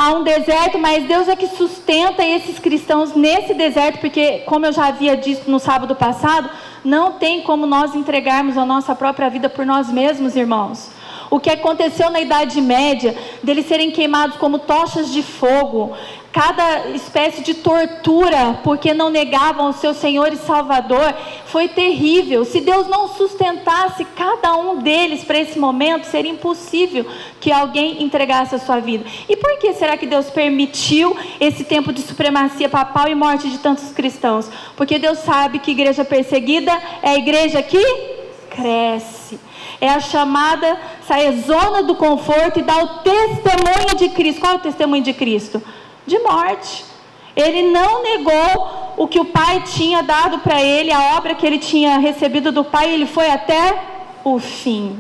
Há um deserto, mas Deus é que sustenta esses cristãos nesse deserto, porque, como eu já havia dito no sábado passado, não tem como nós entregarmos a nossa própria vida por nós mesmos, irmãos. O que aconteceu na Idade Média, deles serem queimados como tochas de fogo, cada espécie de tortura, porque não negavam o seu Senhor e Salvador, foi terrível. Se Deus não sustentasse cada um deles para esse momento, seria impossível que alguém entregasse a sua vida. E por que será que Deus permitiu esse tempo de supremacia papal e morte de tantos cristãos? Porque Deus sabe que igreja perseguida é a igreja que cresce. É a chamada, sair zona do conforto e dar o testemunho de Cristo. Qual é o testemunho de Cristo? De morte. Ele não negou o que o Pai tinha dado para ele, a obra que ele tinha recebido do Pai, ele foi até o fim.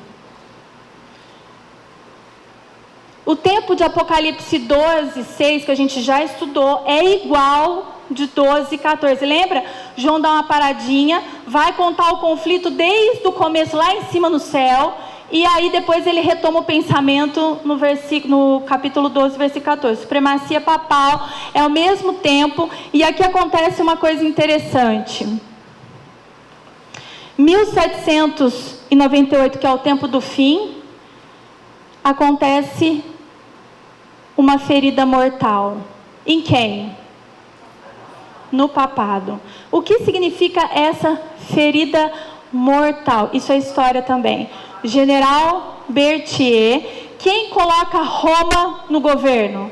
O tempo de Apocalipse 12, 6, que a gente já estudou, é igual de 12 e 14. Lembra? João dá uma paradinha, vai contar o conflito desde o começo, lá em cima no céu, E aí depois ele retoma o pensamento no capítulo 12, versículo 14. Supremacia papal é ao mesmo tempo. E aqui acontece uma coisa interessante. 1798, que é o tempo do fim, acontece uma ferida mortal. Em quem? No papado. O que significa essa ferida mortal? Isso é história também. General Berthier. Quem coloca Roma no governo?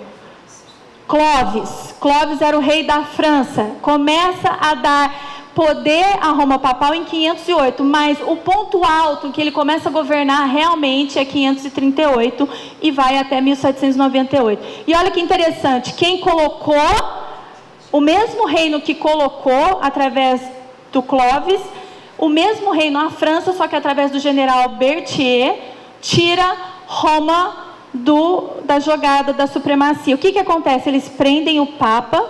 Clovis. Clovis era o rei da França. Começa a dar poder à Roma papal em 508, mas o ponto alto que ele começa a governar realmente é 538 e vai até 1798. E olha que interessante, quem colocou, o mesmo reino que colocou através do Clovis, o mesmo reino, a França, só que através do general Berthier, tira Roma da jogada da supremacia. O que acontece? Eles prendem o Papa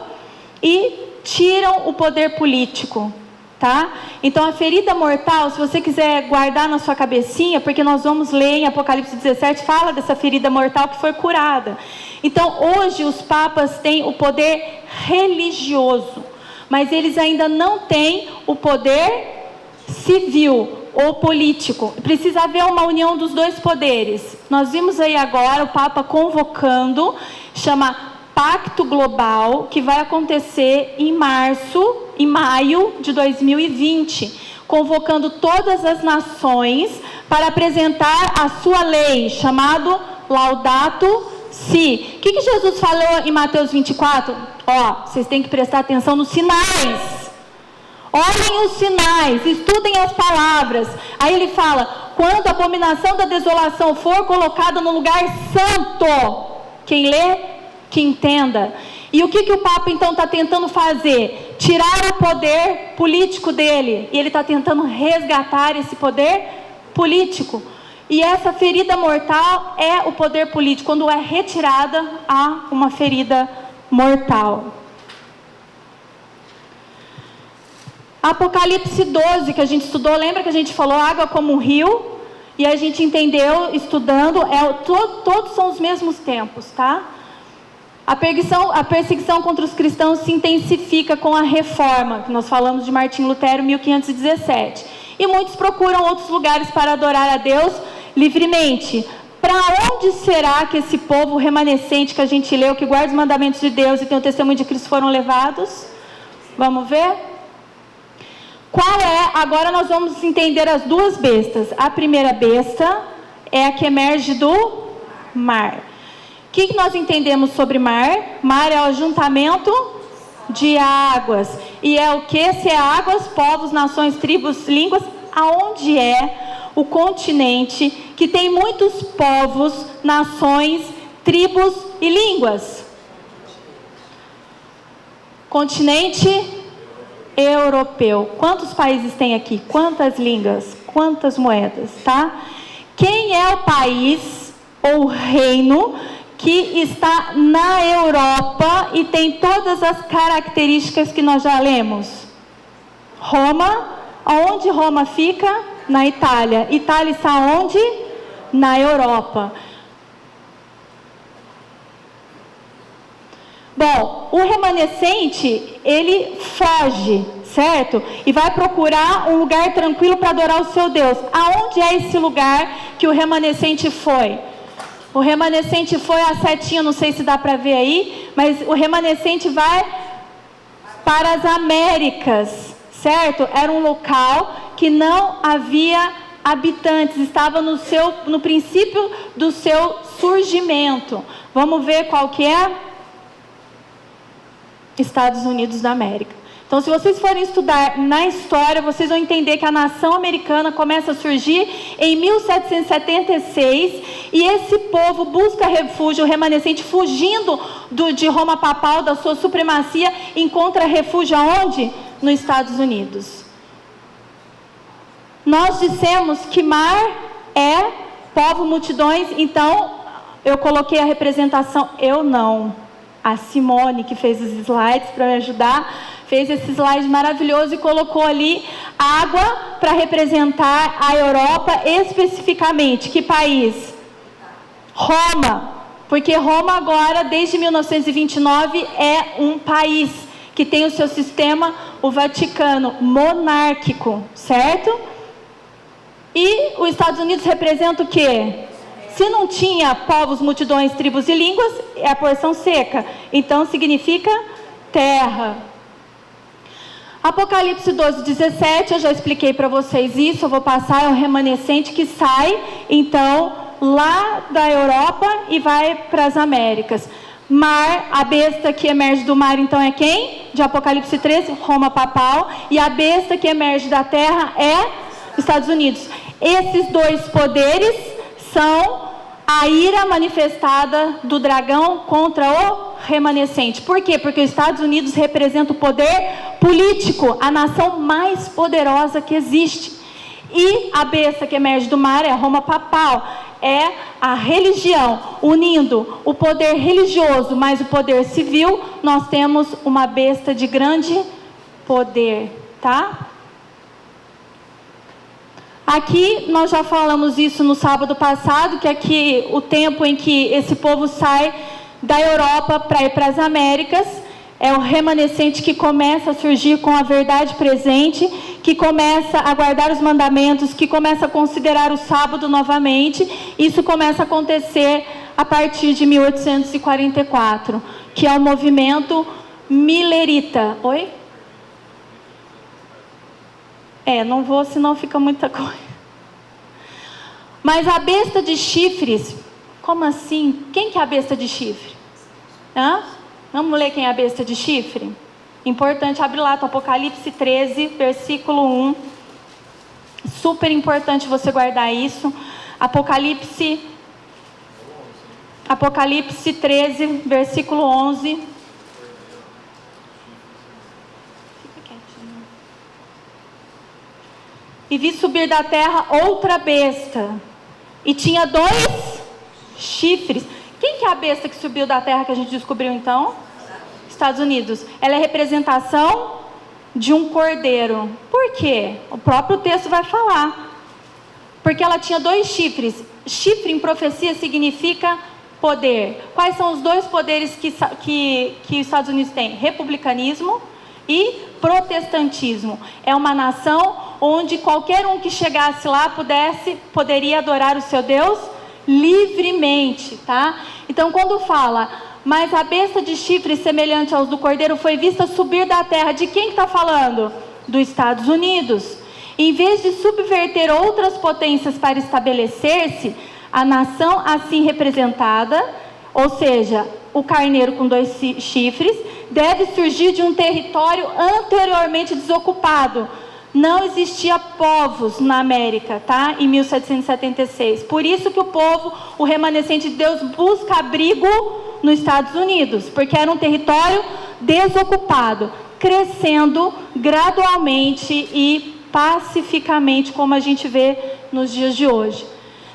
e tiram o poder político, tá? Então a ferida mortal, se você quiser guardar na sua cabecinha, porque nós vamos ler em Apocalipse 17, fala dessa ferida mortal que foi curada. Então hoje os papas têm o poder religioso, mas eles ainda não têm o poder civil ou político. Precisa haver uma união dos dois poderes. Nós vimos aí agora o Papa convocando, chama Pacto Global, que vai acontecer em maio de 2020, convocando todas as nações para apresentar a sua lei, chamado Laudato Si. O que Jesus falou em Mateus 24? Vocês têm que prestar atenção nos sinais. Olhem os sinais, estudem as palavras. Aí ele fala, quando a abominação da desolação for colocada no lugar santo, quem lê, que entenda. E o que o Papa então está tentando fazer? Tirar o poder político dele. E ele está tentando resgatar esse poder político. E essa ferida mortal é o poder político. Quando é retirada, há uma ferida mortal. Apocalipse 12, que a gente estudou, lembra que a gente falou água como um rio? E a gente entendeu, estudando, todos são os mesmos tempos, tá? A perseguição contra os cristãos se intensifica com a reforma, que nós falamos de Martinho Lutero, 1517. E muitos procuram outros lugares para adorar a Deus livremente. Para onde será que esse povo remanescente que a gente leu, que guarda os mandamentos de Deus e tem o testemunho de Cristo, foram levados? Vamos ver? Qual é? Agora nós vamos entender as duas bestas. A primeira besta é a que emerge do mar. O que nós entendemos sobre mar? Mar é o ajuntamento de águas. E é o que? Se é águas, povos, nações, tribos, línguas. Aonde é o continente que tem muitos povos, nações, tribos e línguas? Continente europeu. Quantos países tem aqui? Quantas línguas? Quantas moedas, tá? Quem é o país ou reino que está na Europa e tem todas as características que nós já lemos? Roma. Aonde Roma fica? Na Itália. Itália está onde? Na Europa. Bom, o remanescente, ele foge, certo? E vai procurar um lugar tranquilo para adorar o seu Deus. Aonde é esse lugar que o remanescente foi? O remanescente foi a setinha, não sei se dá para ver aí, mas o remanescente vai para as Américas, certo? Era um local que não havia habitantes, estava no princípio do seu surgimento. Vamos ver qual que é? Estados Unidos da América. Então, se vocês forem estudar na história, vocês vão entender que a nação americana começa a surgir em 1776 e esse povo busca refúgio, o remanescente, fugindo de Roma papal, da sua supremacia, encontra refúgio aonde? Nos Estados Unidos. Nós dissemos que mar é povo, multidões, então eu coloquei a representação, eu não. A Simone, que fez os slides para me ajudar, fez esse slide maravilhoso e colocou ali água para representar a Europa especificamente. Que país? Roma. Porque Roma agora, desde 1929, é um país que tem o seu sistema, o Vaticano, monárquico, certo? E os Estados Unidos representa o quê? Se não tinha povos, multidões, tribos e línguas, é a porção seca. Então significa terra. Apocalipse 12, 17, eu já expliquei para vocês isso, eu vou passar, é o remanescente que sai, então, lá da Europa e vai para as Américas. Mar, a besta que emerge do mar, então, é quem? De Apocalipse 13, Roma papal. E a besta que emerge da terra é Estados Unidos. Esses dois poderes são a ira manifestada do dragão contra o remanescente. Por quê? Porque os Estados Unidos representam o poder político, a nação mais poderosa que existe. E a besta que emerge do mar é a Roma papal, é a religião, unindo o poder religioso mais o poder civil, nós temos uma besta de grande poder, tá? Aqui nós já falamos isso no sábado passado, que aqui o tempo em que esse povo sai da Europa para ir para as Américas, é o remanescente que começa a surgir com a verdade presente, que começa a guardar os mandamentos, que começa a considerar o sábado novamente. Isso começa a acontecer a partir de 1844, que é o movimento milerita. Oi? Não vou, senão fica muita coisa. Mas a besta de chifres, como assim? Quem que é a besta de chifre? Vamos ler quem é a besta de chifre? Importante, abre lá, Apocalipse 13, versículo 1. Super importante você guardar isso. Apocalipse 13, versículo 11. E vi subir da terra outra besta, e tinha 2 chifres. Quem que é a besta que subiu da terra que a gente descobriu então? Estados Unidos. Ela é representação de um cordeiro. Por quê? O próprio texto vai falar. Porque ela tinha 2 chifres. Chifre em profecia significa poder. Quais são os 2 poderes que os Estados Unidos têm? Republicanismo e protestantismo. É uma nação onde qualquer um que chegasse lá poderia adorar o seu Deus livremente, tá? Então quando fala, mas a besta de chifres semelhante aos do cordeiro foi vista subir da terra, de quem está falando? Dos Estados Unidos. Em vez de subverter outras potências para estabelecer-se, a nação assim representada, ou seja, o carneiro com 2 chifres, deve surgir de um território anteriormente desocupado. Não existia povos na América, tá? Em 1776. Por isso que o povo, o remanescente de Deus, busca abrigo nos Estados Unidos, porque era um território desocupado, crescendo gradualmente e pacificamente, como a gente vê nos dias de hoje.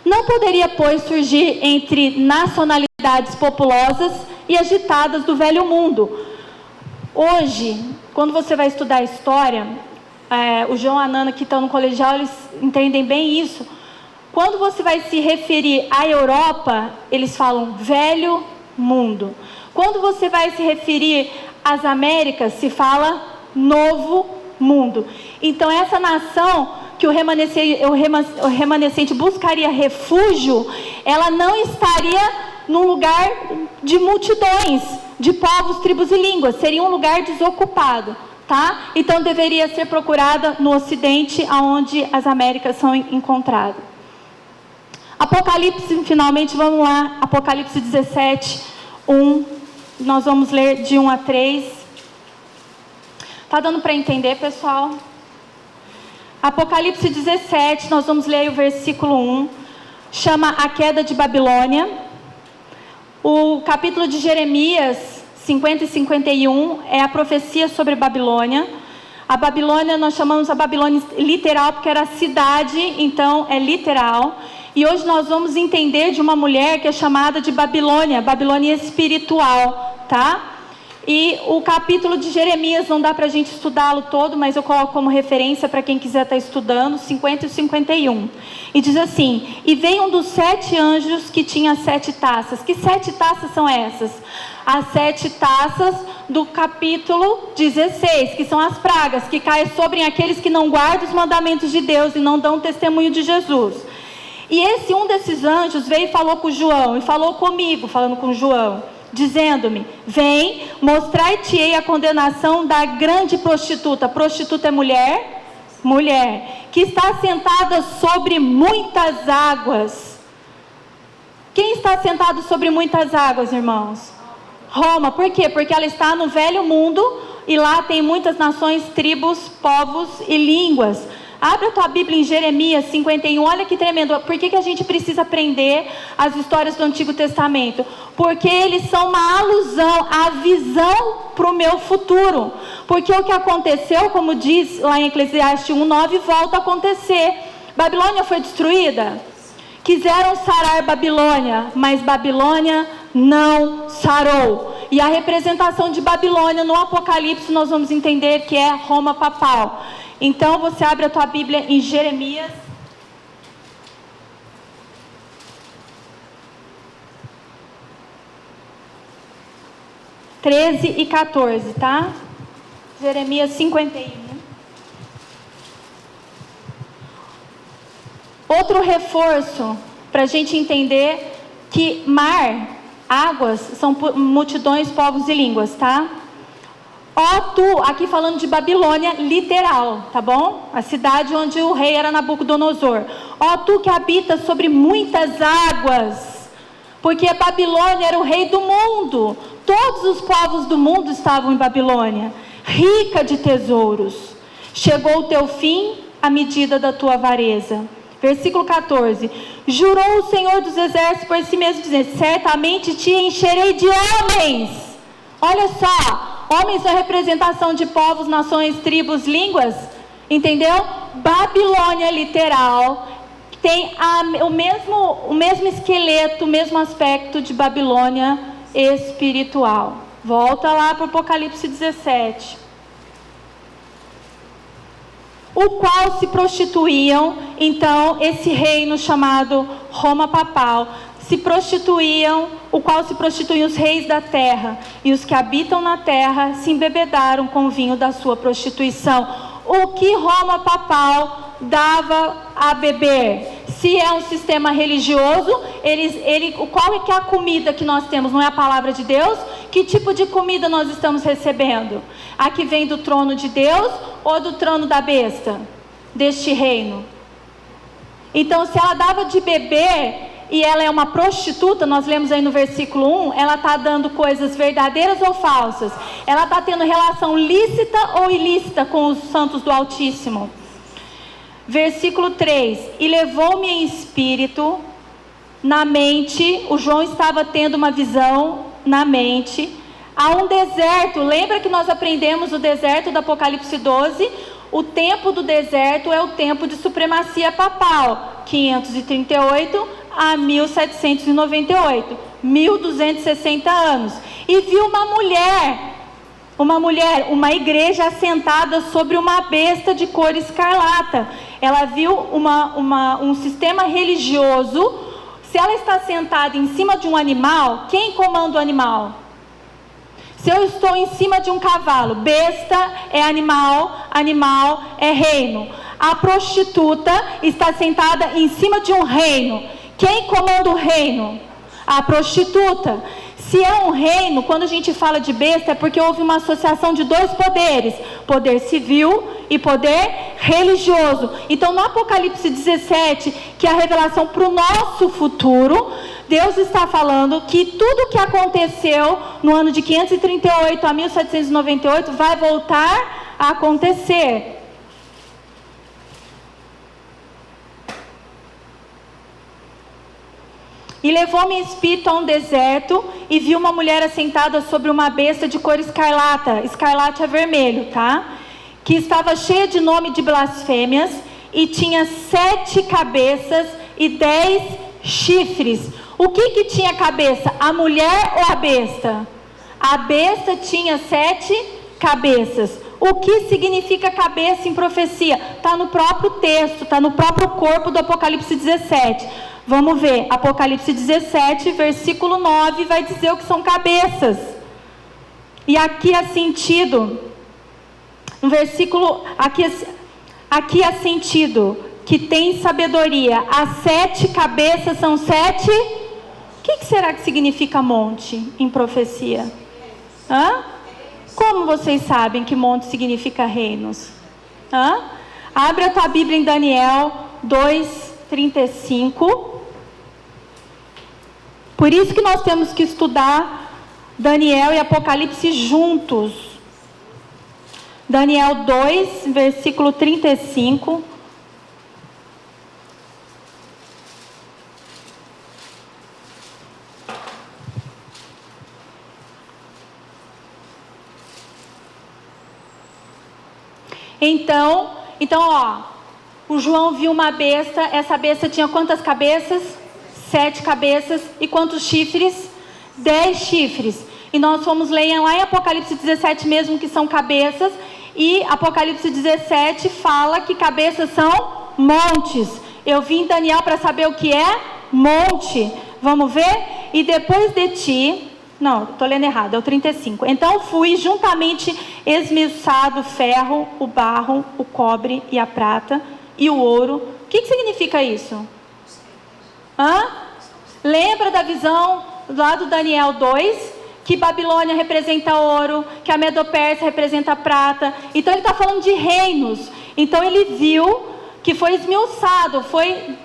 Não poderia, pois, surgir entre nacionalidades populosas e agitadas do velho mundo. Hoje, quando você vai estudar história, o João e a Nana que estão no colegial, eles entendem bem isso. Quando você vai se referir à Europa, eles falam velho mundo. Quando você vai se referir às Américas, se fala novo mundo. Então essa nação que o remanescente buscaria refúgio, ela não estaria num lugar de multidões, de povos, tribos e línguas. Seria um lugar desocupado. Tá? Então deveria ser procurada no Ocidente, onde as Américas são encontradas. Apocalipse, finalmente, vamos lá. Apocalipse 17, 1. Nós vamos ler de 1 a 3. Tá dando para entender, pessoal? Apocalipse 17, nós vamos ler o versículo 1. Chama a queda de Babilônia. O capítulo de Jeremias 50 e 51 é a profecia sobre Babilônia. A Babilônia, nós chamamos a Babilônia literal, porque era cidade, então é literal. E hoje nós vamos entender de uma mulher que é chamada de Babilônia, Babilônia espiritual, tá? E o capítulo de Jeremias não dá para a gente estudá-lo todo, mas eu coloco como referência para quem quiser estar estudando, 50 e 51. E diz assim: e veio um dos 7 anjos que tinha 7 taças. Que 7 taças são essas? As 7 taças do capítulo 16, que são as pragas, que caem sobre aqueles que não guardam os mandamentos de Deus e não dão testemunho de Jesus. E um desses anjos veio e falou com João, e falou comigo, falando com João, dizendo-me: vem, mostrar-te-ei a condenação da grande prostituta. Prostituta é mulher? Mulher, que está sentada sobre muitas águas. Quem está sentado sobre muitas águas, irmãos? Roma. Por quê? Porque ela está no velho mundo, e lá tem muitas nações, tribos, povos e línguas. Abre a tua Bíblia em Jeremias 51, olha que tremendo. Por que a gente precisa aprender as histórias do Antigo Testamento? Porque eles são uma alusão, a visão para o meu futuro. Porque o que aconteceu, como diz lá em Eclesiastes 1:9, volta a acontecer. Babilônia foi destruída? Quiseram sarar Babilônia, mas Babilônia não sarou. E a representação de Babilônia no Apocalipse nós vamos entender que é Roma papal. Então você abre a tua Bíblia em Jeremias 13 e 14, tá? Jeremias 51. Outro reforço para a gente entender que mar, águas, são multidões, povos e línguas, tá? Ó tu, aqui falando de Babilônia, literal, tá bom? A cidade onde o rei era Nabucodonosor. Ó tu que habita sobre muitas águas, porque Babilônia era o rei do mundo. Todos os povos do mundo estavam em Babilônia, rica de tesouros. Chegou o teu fim, a medida da tua avareza. Versículo 14. Jurou o Senhor dos exércitos por si mesmo, dizendo: certamente te encherei de homens. Olha só, homens é representação de povos, nações, tribos, línguas. Entendeu? Babilônia literal tem o mesmo esqueleto, o mesmo aspecto de Babilônia espiritual. Volta lá para o Apocalipse 17. O qual se prostituíam, então, esse reino chamado Roma papal, o qual se prostituíam os reis da terra, e os que habitam na terra se embebedaram com o vinho da sua prostituição. O que Roma papal dava a beber? Se é um sistema religioso, qual é que é a comida que nós temos? Não é a palavra de Deus? Que tipo de comida nós estamos recebendo? A que vem do trono de Deus ou do trono da besta? Deste reino. Então, se ela dava de beber e ela é uma prostituta, nós lemos aí no versículo 1, ela está dando coisas verdadeiras ou falsas? Ela está tendo relação lícita ou ilícita com os santos do Altíssimo? Versículo 3. E levou-me em espírito na mente, o João estava tendo uma visão na mente, a um deserto. Lembra que nós aprendemos o deserto do Apocalipse 12? O tempo do deserto é o tempo de supremacia papal, 538 a 1798, 1260 anos. E viu uma igreja assentada sobre uma besta de cor escarlata. Ela viu um sistema religioso. Se ela está sentada em cima de um animal, quem comanda o animal? Se eu estou em cima de um cavalo, besta é animal, animal é reino. A prostituta está sentada em cima de um reino. Quem comanda o reino? A prostituta. Se é um reino, quando a gente fala de besta, é porque houve uma associação de 2 poderes: poder civil e poder religioso. Então, no Apocalipse 17, que é a revelação para o nosso futuro, Deus está falando que tudo que aconteceu no ano de 538 a 1798 vai voltar a acontecer. E levou-me em espírito a um deserto, e vi uma mulher assentada sobre uma besta de cor escarlata. Escarlate é vermelho, tá? Que estava cheia de nome de blasfêmias, e tinha 7 cabeças e 10 chifres. O que tinha cabeça? A mulher ou a besta? A besta tinha 7 cabeças. O que significa cabeça em profecia? Está no próprio texto, está no próprio corpo do Apocalipse 17. Vamos ver, Apocalipse 17, versículo 9, vai dizer o que são cabeças. E aqui há sentido, no versículo, aqui há sentido que tem sabedoria. As 7 cabeças são 7. O que será que significa monte em profecia? Como vocês sabem que monte significa reinos? Abre a tua Bíblia em Daniel 2:35. Por isso que nós temos que estudar Daniel e Apocalipse juntos. Daniel 2, versículo 35. Então, o João viu uma besta. Essa besta tinha quantas cabeças? 7 cabeças. E quantos chifres? 10 chifres. E nós fomos ler lá em Apocalipse 17 mesmo que são cabeças. E Apocalipse 17 fala que cabeças são montes. Eu vim em Daniel para saber o que é monte. Vamos ver? E depois de ti... Não, estou lendo errado, é o 35. Então fui juntamente esmiuçado o ferro, o barro, o cobre e a prata e o ouro. O que significa isso? Lembra da visão lá do Daniel 2? Que Babilônia representa ouro, que a Medopérsia representa prata. Então ele está falando de reinos. Então ele viu que foi esmiuçado, foi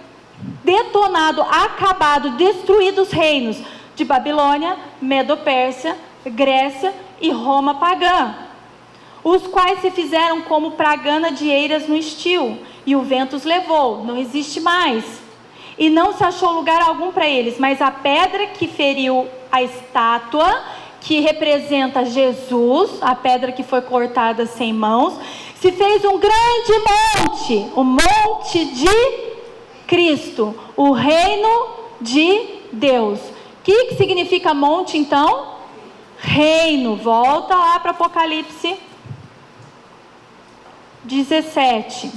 detonado, acabado, destruído os reinos de Babilônia, Medopérsia, Grécia e Roma pagã, os quais se fizeram como pragana de eiras no estio, e o vento os levou, não existe mais, e não se achou lugar algum para eles, mas a pedra que feriu a estátua, que representa Jesus, a pedra que foi cortada sem mãos, se fez um grande monte, o monte de Cristo, o reino de Deus. O que significa monte, então? Reino. Volta lá para Apocalipse 17.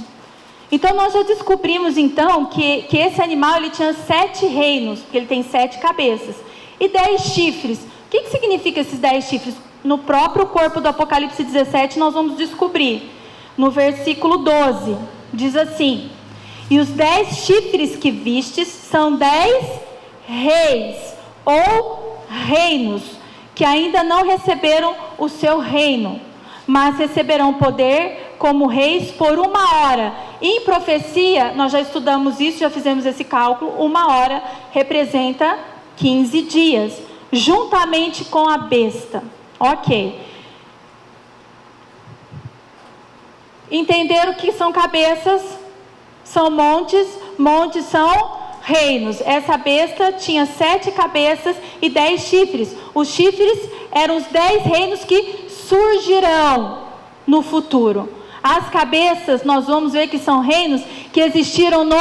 Então, nós já descobrimos, então, que esse animal ele tinha 7 reinos, porque ele tem 7 cabeças, e 10 chifres. O que significa esses 10 chifres? No próprio corpo do Apocalipse 17, nós vamos descobrir. No versículo 12, diz assim: e os 10 chifres que vistes são 10 reis, ou reinos, que ainda não receberam o seu reino, mas receberão poder como reis por 1 hora. E em profecia, nós já estudamos isso, já fizemos esse cálculo, 1 hora representa 15 dias, juntamente com a besta. Ok. Entenderam o que são cabeças? São montes, montes são reinos. Essa besta tinha 7 cabeças e 10 chifres. Os chifres eram os 10 reinos que surgirão no futuro. As cabeças, nós vamos ver que são reinos que existiram no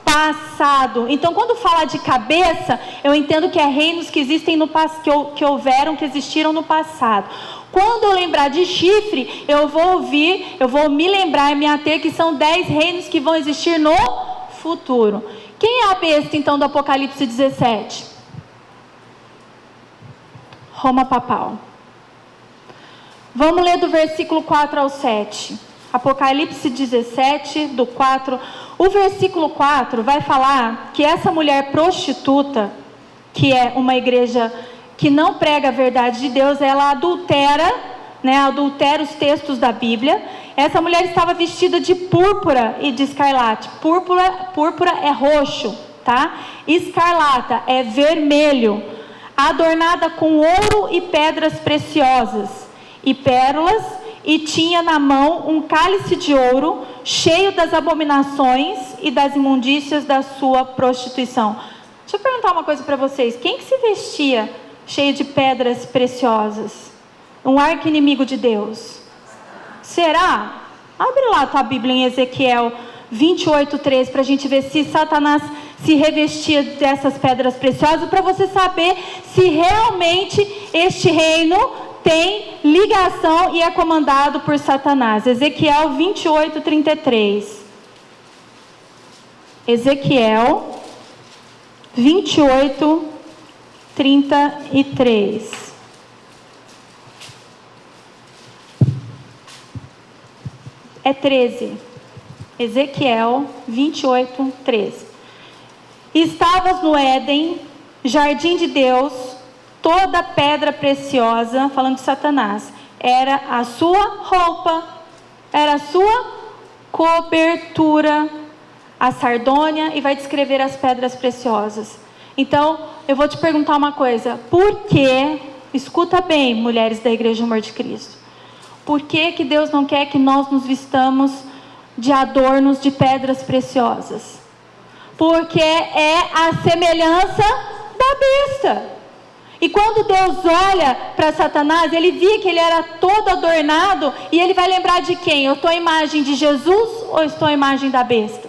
passado. Então, quando fala de cabeça, eu entendo que é reinos que existem no passado, que houveram, que existiram no passado. Quando eu lembrar de chifre, eu vou me lembrar e me ater que são 10 reinos que vão existir no futuro. Quem é a besta, então, do Apocalipse 17? Roma papal. Vamos ler do versículo 4 ao 7. Apocalipse 17, do 4. O versículo 4 vai falar que essa mulher prostituta, que é uma igreja que não prega a verdade de Deus, ela adultera, adultera os textos da Bíblia. Essa mulher estava vestida de púrpura e de escarlate. Púrpura é roxo, tá? Escarlata é vermelho, adornada com ouro e pedras preciosas e pérolas, e tinha na mão um cálice de ouro cheio das abominações e das imundícias da sua prostituição. Deixa eu perguntar uma coisa para vocês. Quem que se vestia cheio de pedras preciosas? Um arqui-inimigo de Deus. Será? Abre lá a tua Bíblia em Ezequiel 28:3 para a gente ver se Satanás se revestia dessas pedras preciosas, para você saber se realmente este reino tem ligação e é comandado por Satanás. Ezequiel 28, 33. Ezequiel 28, 33. É 13. Ezequiel 28, 13. Estavas no Éden, jardim de Deus, toda pedra preciosa, falando de Satanás, era a sua roupa, era a sua cobertura, a sardônia, e vai descrever as pedras preciosas. Então, eu vou te perguntar uma coisa: por que, escuta bem, mulheres da Igreja Amor de Cristo, por que Deus não quer que nós nos vistamos de adornos de pedras preciosas? Porque é a semelhança da besta. E quando Deus olha para Satanás, ele via que ele era todo adornado, e ele vai lembrar de quem? Eu estou à imagem de Jesus ou estou à imagem da besta?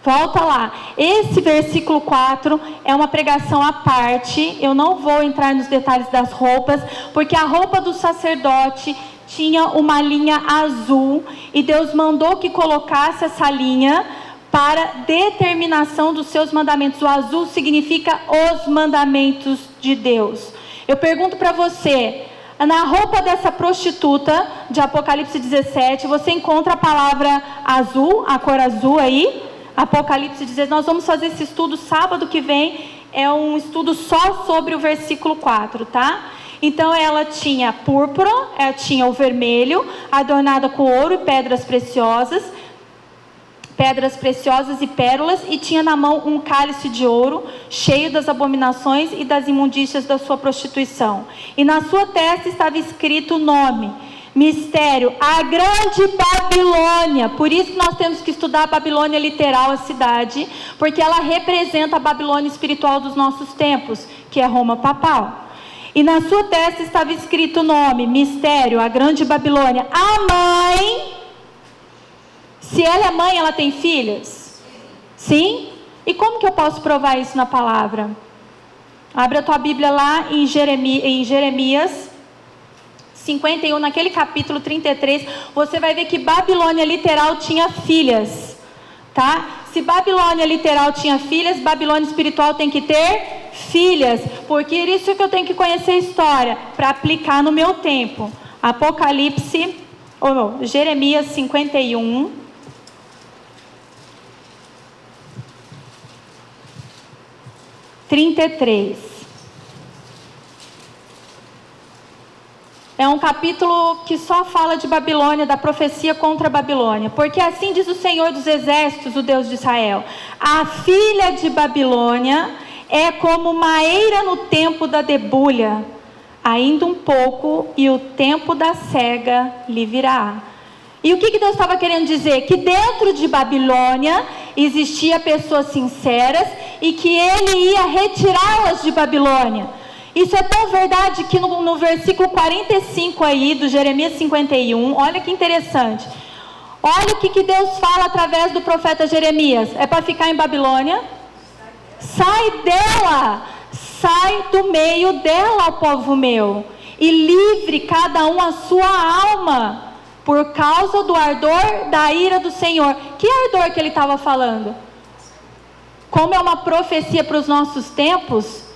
Volta lá. Esse versículo 4 é uma pregação à parte. Eu não vou entrar nos detalhes das roupas, porque a roupa do sacerdote tinha uma linha azul, e Deus mandou que colocasse essa linha para determinação dos seus mandamentos. O azul significa os mandamentos de Deus. Eu pergunto para você, na roupa dessa prostituta de Apocalipse 17, você encontra a palavra azul, a cor azul aí? Apocalipse 17, nós vamos fazer esse estudo sábado que vem, é um estudo só sobre o versículo 4, tá? Então ela tinha púrpura, ela tinha o vermelho, adornada com ouro e pedras preciosas e pérolas, e tinha na mão um cálice de ouro, cheio das abominações e das imundícias da sua prostituição. E na sua testa estava escrito o nome: Mistério, a grande Babilônia. Por isso que nós temos que estudar a Babilônia literal, a cidade, porque ela representa a Babilônia espiritual dos nossos tempos, que é Roma papal. E na sua testa estava escrito o nome: Mistério, a grande Babilônia, a mãe. Se ela é mãe, ela tem filhas? Sim? E como que eu posso provar isso na palavra? Abre a tua Bíblia lá em Jeremias 51, naquele capítulo 33, você vai ver que Babilônia literal tinha filhas, tá? Se Babilônia literal tinha filhas, Babilônia espiritual tem que ter filhas, porque é isso que eu tenho que conhecer a história, para aplicar no meu tempo. Jeremias 51, é um capítulo que só fala de Babilônia, da profecia contra a Babilônia. Porque assim diz o Senhor dos Exércitos, o Deus de Israel: a filha de Babilônia é como uma eira no tempo da debulha. Ainda um pouco e o tempo da cega lhe virá. E o que Deus estava querendo dizer? Que dentro de Babilônia existia pessoas sinceras e que ele ia retirá-las de Babilônia. Isso é tão verdade que no versículo 45 aí do Jeremias 51, olha que interessante. Olha o que Deus fala através do profeta Jeremias. É para ficar em Babilônia? Sai dela, sai do meio dela, ó povo meu, e livre cada um a sua alma, por causa do ardor da ira do Senhor. Que ardor que ele estava falando? Como é uma profecia para os nossos tempos,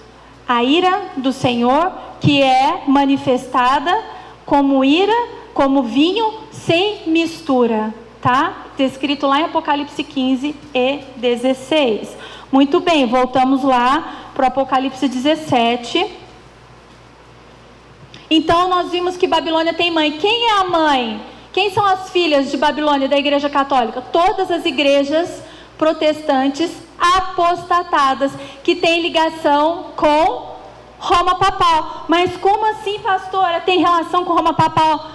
a ira do Senhor, que é manifestada como ira, como vinho sem mistura, tá? Descrito lá em Apocalipse 15 e 16. Muito bem, voltamos lá para o Apocalipse 17. Então nós vimos que Babilônia tem mãe. Quem é a mãe? Quem são as filhas de Babilônia da Igreja Católica? Todas as igrejas protestantes apostatadas, que têm ligação com Roma papal. Mas como assim, pastora, tem relação com Roma papal?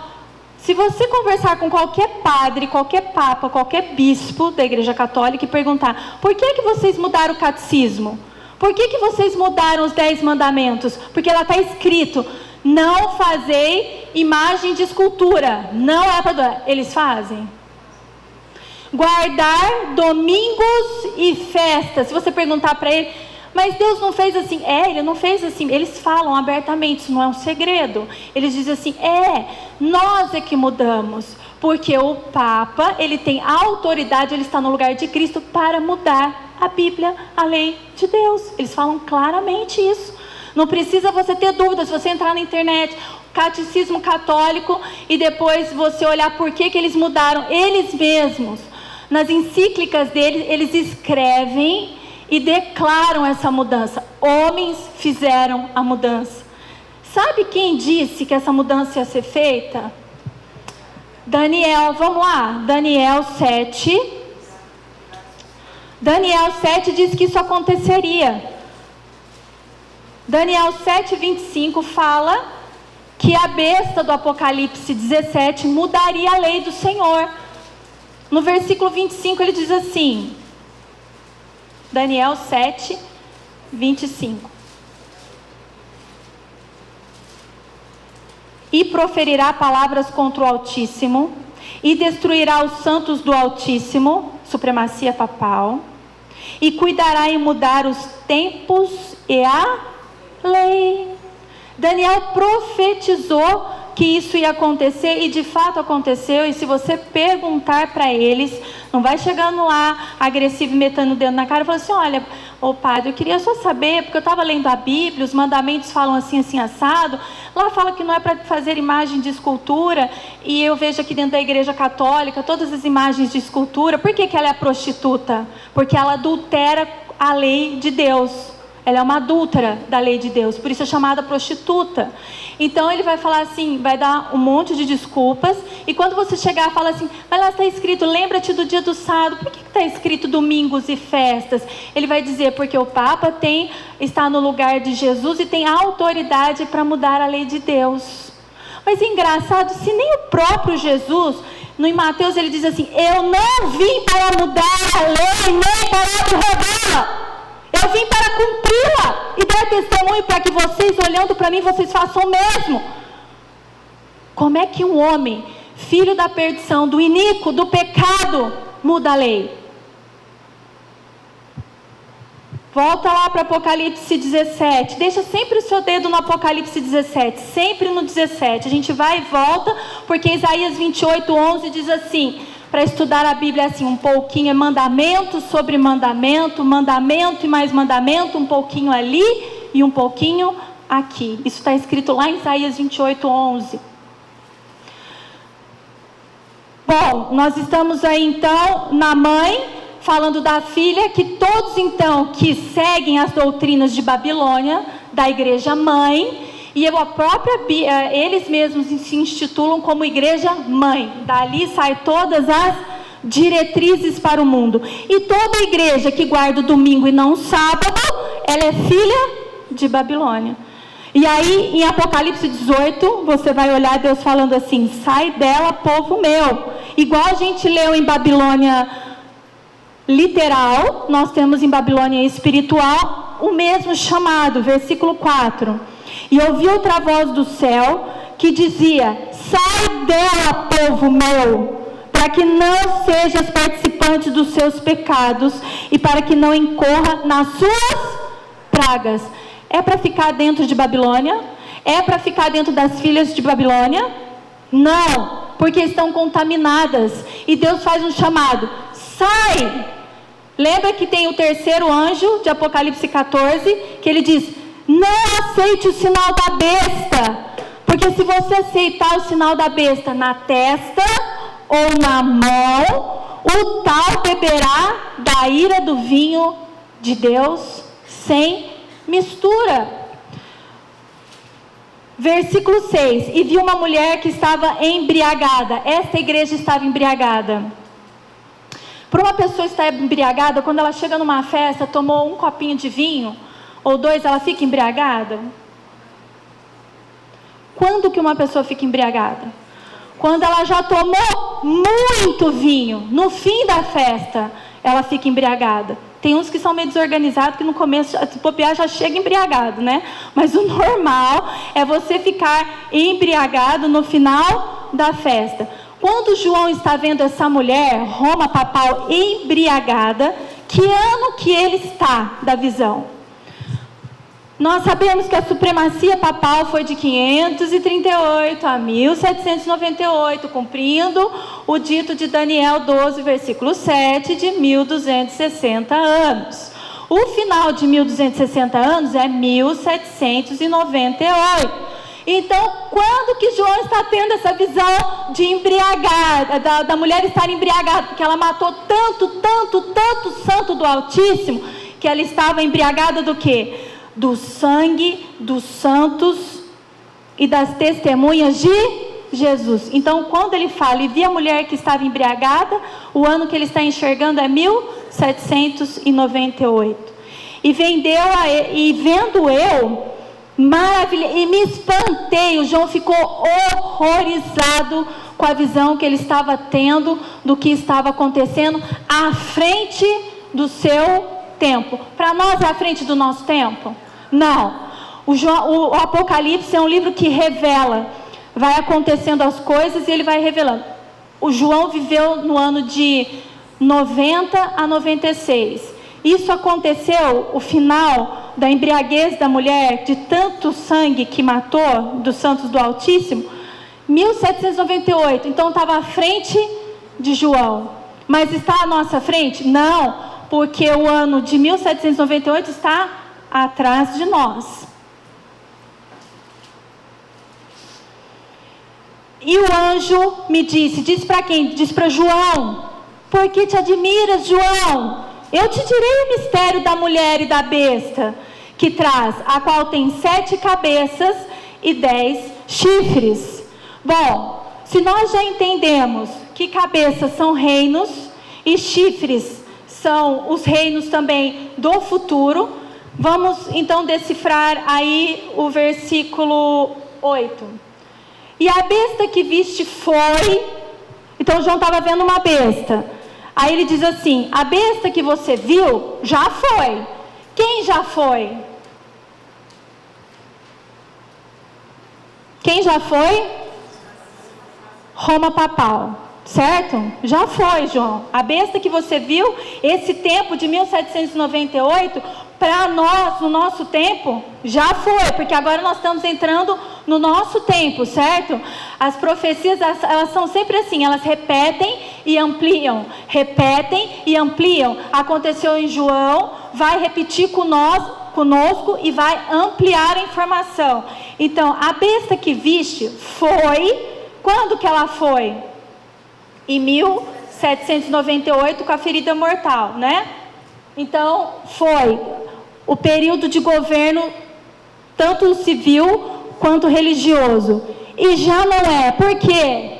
Se você conversar com qualquer padre, qualquer papa, qualquer bispo da Igreja Católica e perguntar: por que vocês mudaram o catecismo? Por que vocês mudaram os 10 mandamentos? Porque lá está escrito: não fazei imagem de escultura. Não é para... Eles fazem? guardar domingos e festas. Se você perguntar para ele, mas Deus não fez assim. Ele não fez assim. Eles falam abertamente, isso não é um segredo. Eles dizem assim, nós é que mudamos. Porque o Papa, ele tem autoridade, ele está no lugar de Cristo para mudar a Bíblia, a lei de Deus. Eles falam claramente isso. Não precisa você ter dúvida. Se você entrar na internet, Catecismo Católico, e depois você olhar por que eles mudaram, eles mesmos, nas encíclicas deles, eles escrevem e declaram essa mudança. Homens fizeram a mudança. Sabe quem disse que essa mudança ia ser feita? Daniel, vamos lá, Daniel 7. Daniel 7 diz que isso aconteceria. Daniel 7:25 fala que a besta do Apocalipse 17 mudaria a lei do Senhor. No versículo 25 ele diz assim, Daniel 7:25. E proferirá palavras contra o Altíssimo, e destruirá os santos do Altíssimo, supremacia papal, e cuidará em mudar os tempos e a lei. Daniel profetizou que isso ia acontecer, e de fato aconteceu. E se você perguntar para eles, não vai chegando lá agressivo, metendo o dedo na cara e falando assim, olha, ô padre, eu queria só saber, porque eu estava lendo a Bíblia, os mandamentos falam assim, assim, assado, lá fala que não é para fazer imagem de escultura, e eu vejo aqui dentro da igreja católica, todas as imagens de escultura. Por que ela é prostituta? Porque ela adultera a lei de Deus. Ela é uma adúltera da lei de Deus, por isso é chamada prostituta. Então ele vai falar assim, vai dar um monte de desculpas, e quando você chegar, fala assim, mas lá está escrito, lembra-te do dia do sábado. Por que está escrito domingos e festas? Ele vai dizer, porque o Papa está no lugar de Jesus e tem autoridade para mudar a lei de Deus. Mas é engraçado, se nem o próprio Jesus, em Mateus ele diz assim, eu não vim para mudar a lei, nem para abrogá-la. Eu vim para cumpri-la e dar testemunho para que vocês, olhando para mim, vocês façam o mesmo. Como é que um homem, filho da perdição, do iníquo, do pecado, muda a lei? Volta lá para Apocalipse 17. Deixa sempre o seu dedo no Apocalipse 17. Sempre no 17. A gente vai e volta, porque Isaías 28:11 diz assim... Para estudar a Bíblia assim, um pouquinho é mandamento sobre mandamento, mandamento e mais mandamento, um pouquinho ali e um pouquinho aqui. Isso está escrito lá em Isaías 28:11. Bom, nós estamos aí então na mãe, falando da filha, que todos então que seguem as doutrinas de Babilônia, da igreja mãe, e eles mesmos se institulam como igreja mãe. Dali saem todas as diretrizes para o mundo. E toda igreja que guarda o domingo e não o sábado, ela é filha de Babilônia. E aí, em Apocalipse 18, você vai olhar Deus falando assim, sai dela, povo meu. Igual a gente leu em Babilônia literal, nós temos em Babilônia espiritual o mesmo chamado, versículo 4. E ouvi outra voz do céu que dizia, sai dela, povo meu, para que não sejas participante dos seus pecados e para que não incorra nas suas pragas. É para ficar dentro de Babilônia? É para ficar dentro das filhas de Babilônia? Não, porque estão contaminadas. E Deus faz um chamado, sai! Lembra que tem o terceiro anjo de Apocalipse 14, que ele diz, não aceite o sinal da besta, porque se você aceitar o sinal da besta na testa ou na mão, o tal beberá da ira do vinho de Deus sem mistura. Versículo 6, e vi uma mulher que estava embriagada. Esta igreja estava embriagada. Para uma pessoa estar embriagada, quando ela chega numa festa, tomou um copinho de vinho, ou dois, ela fica embriagada? Quando que uma pessoa fica embriagada? Quando ela já tomou muito vinho. No fim da festa, ela fica embriagada. Tem uns que são meio desorganizados, que no começo, se bobear, já chega embriagado, né? Mas o normal é você ficar embriagado no final da festa. Quando João está vendo essa mulher, Roma papal, embriagada, que ano que ele está da visão? Nós sabemos que a supremacia papal foi de 538 a 1798, cumprindo o dito de Daniel 12, versículo 7, de 1260 anos. O final de 1260 anos é 1798. Então, quando que João está tendo essa visão de embriagada, da mulher estar embriagada, porque ela matou tanto santo do Altíssimo, que ela estava embriagada do quê? Do sangue dos santos e das testemunhas de Jesus. Então, quando ele fala e via a mulher que estava embriagada, o ano que ele está enxergando é 1798. E vendo eu, maravilha, e me espantei. O João ficou horrorizado com a visão que ele estava tendo do que estava acontecendo à frente do seu tempo. Para nós é à frente do nosso tempo? Não. O Apocalipse é um livro que revela, vai acontecendo as coisas e ele vai revelando. O João viveu no ano de 90 a 96. Isso aconteceu, o final da embriaguez da mulher, de tanto sangue que matou, dos santos do Altíssimo, 1798. Então estava à frente de João. Mas está à nossa frente? Não, porque o ano de 1798 está atrás de nós. E o anjo me disse para quem? Disse para João: por que te admiras, João? Eu te direi o mistério da mulher e da besta que traz, a qual tem 7 cabeças e 10 chifres. Bom, se nós já entendemos que cabeças são reinos e chifres são os reinos também do futuro, vamos então decifrar aí o versículo 8. E a besta que viste foi... Então João estava vendo uma besta. Aí ele diz assim: a besta que você viu já foi. Quem já foi? Quem já foi? Roma papal, certo? Já foi, João. A besta que você viu, esse tempo de 1798, para nós, no nosso tempo, já foi, porque agora nós estamos entrando no nosso tempo, certo? As profecias, elas são sempre assim, elas repetem e ampliam, Aconteceu em João, vai repetir conosco e vai ampliar a informação. Então, a besta que viste foi, quando que ela foi? Em 1798, com a ferida mortal, né? Então, foi o período de governo, tanto civil quanto religioso. E já não é. Por quê?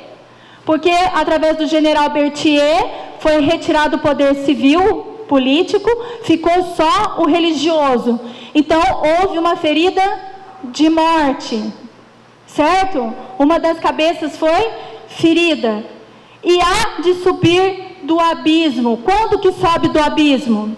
Porque através do general Berthier foi retirado o poder civil, político, ficou só o religioso. Então houve uma ferida de morte, certo? Uma das cabeças foi ferida. E há de subir do abismo. Quando que sobe do abismo?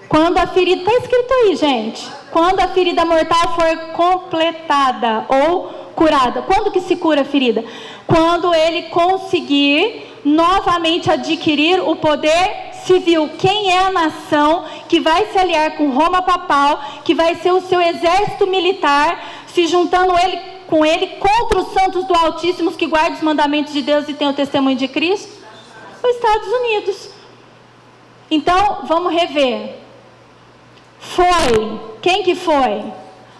Quando a ferida, está escrito aí, gente, quando a ferida mortal for completada ou curada. Quando que se cura a ferida? Quando ele conseguir novamente adquirir o poder civil. Quem é a nação que vai se aliar com Roma papal, que vai ser o seu exército militar, se juntando com ele contra os santos do Altíssimo, que guardam os mandamentos de Deus e têm o testemunho de Cristo? Os Estados Unidos. Então, vamos rever. Foi. Quem que foi?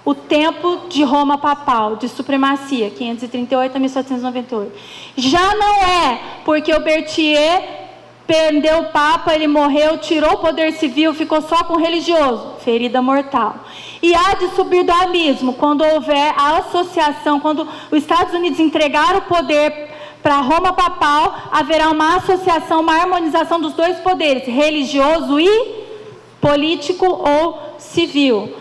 O tempo de Roma papal, de supremacia, 538 a 1798. Já não é, porque o Berthier perdeu o Papa, ele morreu, tirou o poder civil, ficou só com o religioso, ferida mortal. E há de subir do abismo, quando houver a associação, quando os Estados Unidos entregar o poder para Roma papal, haverá uma associação, uma harmonização dos dois poderes, religioso e político ou civil.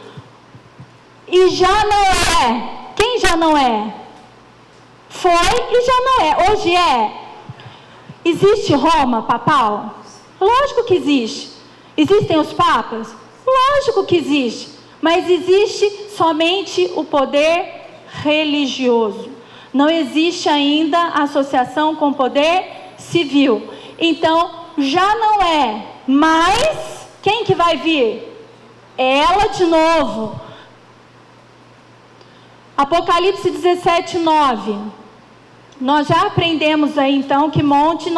E já não é. Quem já não é? Foi e já não é. Hoje é. Existe Roma papal? Lógico que existe. Existem os papas? Lógico que existe. Mas existe somente o poder religioso. Não existe ainda associação com poder civil. Então, já não é mais quem que vai vir? Ela de novo. Apocalipse 17, 9. Nós já aprendemos aí então que monte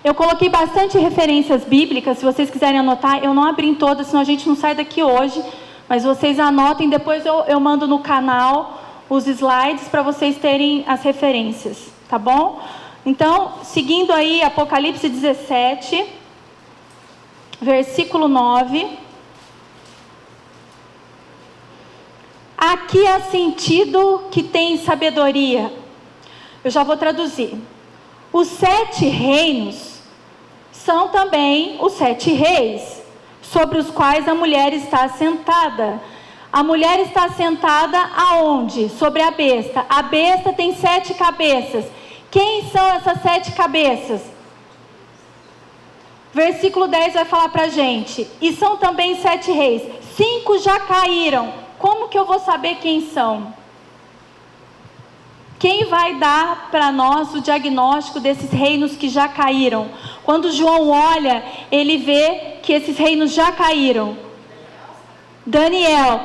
eu coloquei bastante referências bíblicas, se vocês quiserem anotar, eu não abri em todas, senão a gente não sai daqui hoje, mas vocês anotem, depois eu mando no canal os slides para vocês terem as referências, tá bom? Então, seguindo aí Apocalipse 17, versículo 9. Aqui há sentido que tem sabedoria. Eu já vou traduzir. Os 7 reinos são também os 7 reis, sobre os quais a mulher está sentada. A mulher está sentada aonde? Sobre a besta. A besta tem 7 cabeças. Quem são essas 7 cabeças? Versículo 10 vai falar para a gente. E são também 7 reis. 5 já caíram. Como que eu vou saber quem são? Quem vai dar para nós o diagnóstico desses reinos que já caíram? Quando João olha, ele vê que esses reinos já caíram. Daniel,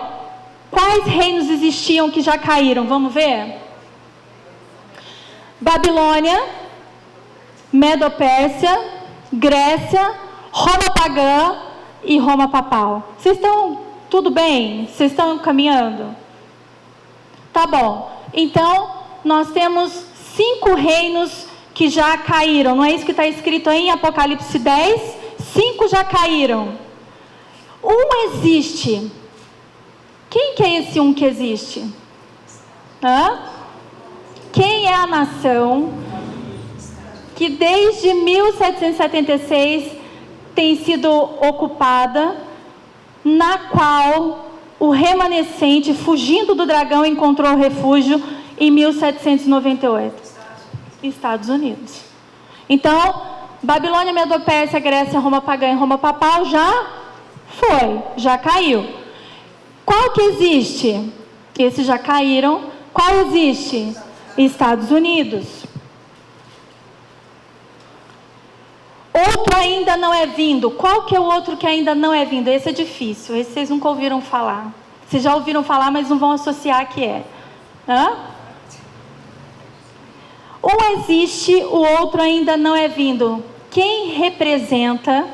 quais reinos existiam que já caíram? Vamos ver? Babilônia, Medo-Pérsia, Grécia, Roma pagã e Roma papal. Vocês estão tudo bem? Vocês estão caminhando? Tá bom. Então, nós temos 5 reinos que já caíram. Não é isso que está escrito aí em Apocalipse 10? 5 já caíram. Um existe. Quem que é esse um que existe? Quem é a nação que desde 1776 tem sido ocupada, na qual o remanescente, fugindo do dragão, encontrou refúgio em 1798? Estados Unidos. Então, Babilônia, Medo-Pérsia, Grécia, Roma pagã e Roma papal já caiu. Qual que existe? Esses já caíram. Qual existe? Estados Unidos. Outro ainda não é vindo. Qual que é o outro que ainda não é vindo? Esse é difícil. Esse vocês nunca ouviram falar. Vocês já ouviram falar, mas não vão associar que é. Um existe, o outro ainda não é vindo. Quem representa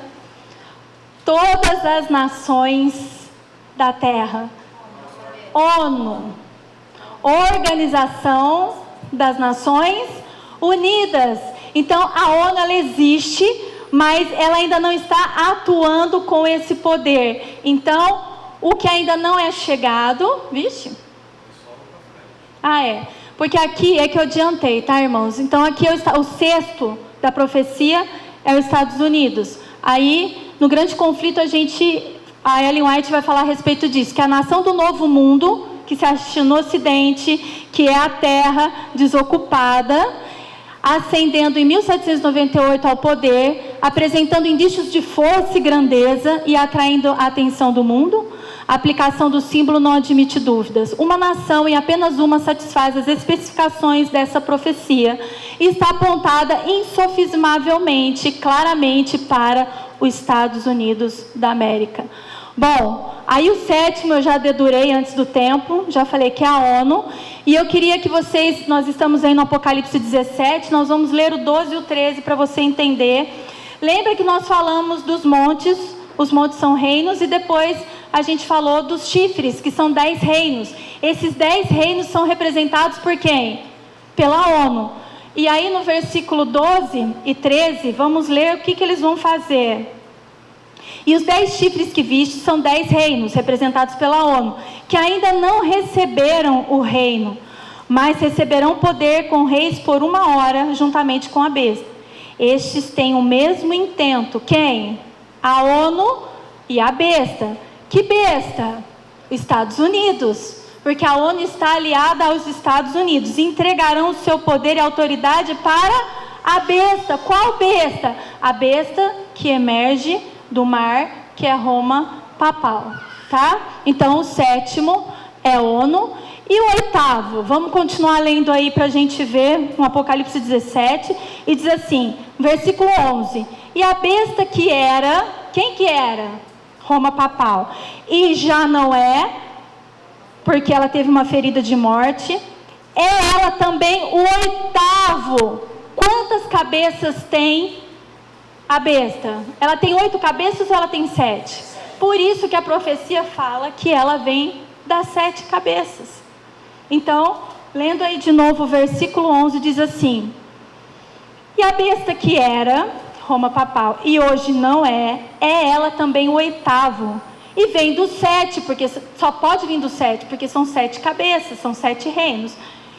todas as nações da Terra? ONU. Organização das Nações Unidas. Então, a ONU ela existe, mas ela ainda não está atuando com esse poder. Então, o que ainda não é chegado... Vixe. Porque aqui é que eu adiantei, tá, irmãos? Então, aqui é o sexto da profecia é os Estados Unidos. Aí, no grande conflito, a Ellen White vai falar a respeito disso, que a nação do novo mundo, que se acha no Ocidente, que é a terra desocupada, ascendendo em 1798 ao poder, apresentando indícios de força e grandeza e atraindo a atenção do mundo. A aplicação do símbolo não admite dúvidas. Uma nação e apenas uma satisfaz as especificações dessa profecia e está apontada insofismavelmente, claramente para os Estados Unidos da América. Bom, aí o sétimo eu já dedurei antes do tempo, já falei que é a ONU, e eu queria que nós estamos aí no Apocalipse 17, nós vamos ler o 12 e o 13 para você entender. Lembra que nós falamos dos montes, os montes são reinos, e depois a gente falou dos chifres, que são 10 reinos. Esses 10 reinos são representados por quem? Pela ONU. E aí no versículo 12 e 13, vamos ler o que eles vão fazer. E os 10 chifres que viste são 10 reinos, representados pela ONU, que ainda não receberam o reino, mas receberão poder com reis por 1 hora, juntamente com a besta. Estes têm o mesmo intento. Quem? A ONU e a besta. Que besta? Estados Unidos. Porque a ONU está aliada aos Estados Unidos. Entregarão o seu poder e autoridade para a besta. Qual besta? A besta que emerge do mar, que é Roma papal. Tá? Então, o sétimo é a ONU. E o oitavo, vamos continuar lendo aí para a gente ver, no Apocalipse 17, e diz assim, versículo 11, e a besta que era, quem que era? Roma papal, e já não é, porque ela teve uma ferida de morte, é ela também o oitavo. Quantas cabeças tem a besta? Ela tem 8 cabeças ou ela tem 7? Por isso que a profecia fala que ela vem das 7 cabeças. Então, lendo aí de novo o versículo 11, diz assim, e a besta que era, Roma papal, e hoje não é ela também o oitavo, e vem do 7, porque só pode vir do 7, porque são 7 cabeças, são 7 reinos,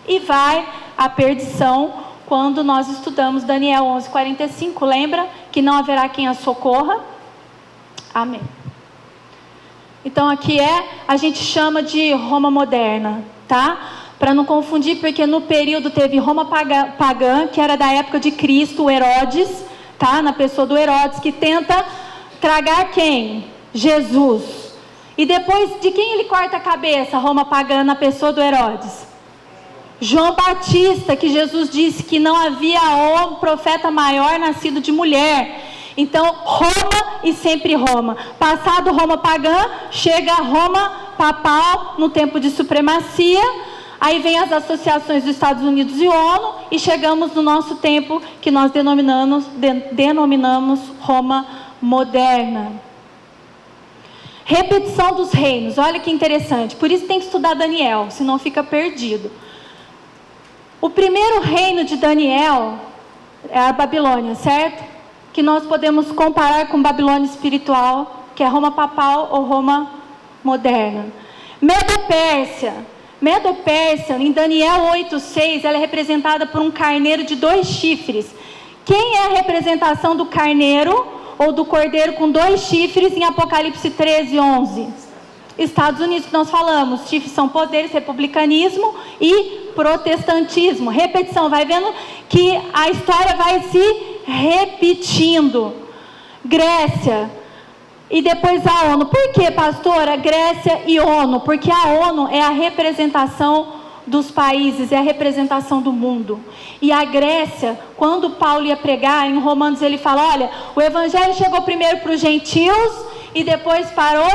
e vai à perdição, quando nós estudamos Daniel 11:45, lembra? Que não haverá quem a socorra. Amém. Então aqui a gente chama de Roma moderna, tá? Para não confundir, porque no período teve Roma pagã, que era da época de Cristo, o Herodes, tá? Na pessoa do Herodes, que tenta tragar quem? Jesus. E depois de quem ele corta a cabeça? Roma pagã, na pessoa do Herodes. João Batista, que Jesus disse que não havia profeta maior nascido de mulher. Então, Roma e sempre Roma. Passado Roma pagã, chega Roma papal no tempo de supremacia. Aí vem as associações dos Estados Unidos e ONU. E chegamos no nosso tempo que nós denominamos Roma moderna. Repetição dos reinos. Olha que interessante. Por isso tem que estudar Daniel, senão fica perdido. O primeiro reino de Daniel é a Babilônia, certo? Que nós podemos comparar com Babilônia espiritual, que é Roma papal ou Roma moderna. Medo-Pérsia, em Daniel 8:6, ela é representada por um carneiro de 2 chifres. Quem é a representação do carneiro ou do cordeiro com 2 chifres em Apocalipse 13:11? Estados Unidos, que nós falamos, chifres são poderes, republicanismo e protestantismo. Repetição, vai vendo que a história vai se repetindo. Grécia e depois a ONU. Por que, pastora? Grécia e ONU? Porque a ONU é a representação dos países, é a representação do mundo. E a Grécia, quando Paulo ia pregar, em Romanos ele fala, olha, o evangelho chegou primeiro para os gentios e depois para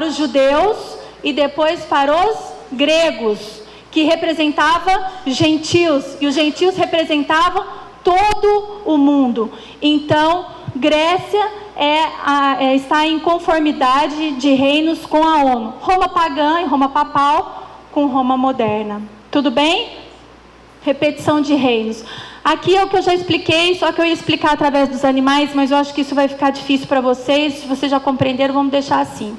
os judeus e depois para os gregos, que representava gentios, e os gentios representavam todo o mundo. Então, Grécia está em conformidade de reinos com a ONU. Roma pagã e Roma papal com Roma moderna. Tudo bem? Repetição de reinos. Aqui é o que eu já expliquei, só que eu ia explicar através dos animais, mas eu acho que isso vai ficar difícil para vocês. Se vocês já compreenderam, vamos deixar assim.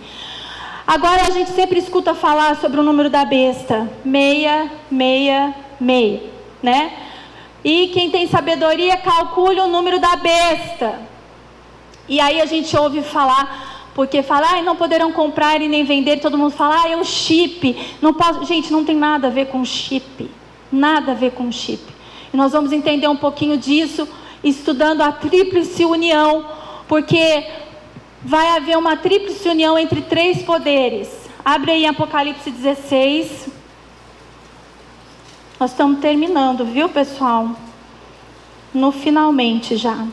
Agora a gente sempre escuta falar sobre o número da besta, 666, né? E quem tem sabedoria, calcule o número da besta. E aí a gente ouve falar, porque fala, não poderão comprar e nem vender, todo mundo fala, é o chip. Não posso... Gente, não tem nada a ver com chip, nada a ver com chip. E nós vamos entender um pouquinho disso, estudando a tríplice união, porque vai haver uma tríplice união entre 3 poderes. Abre aí Apocalipse 16. Nós estamos terminando, viu, pessoal? No finalmente já.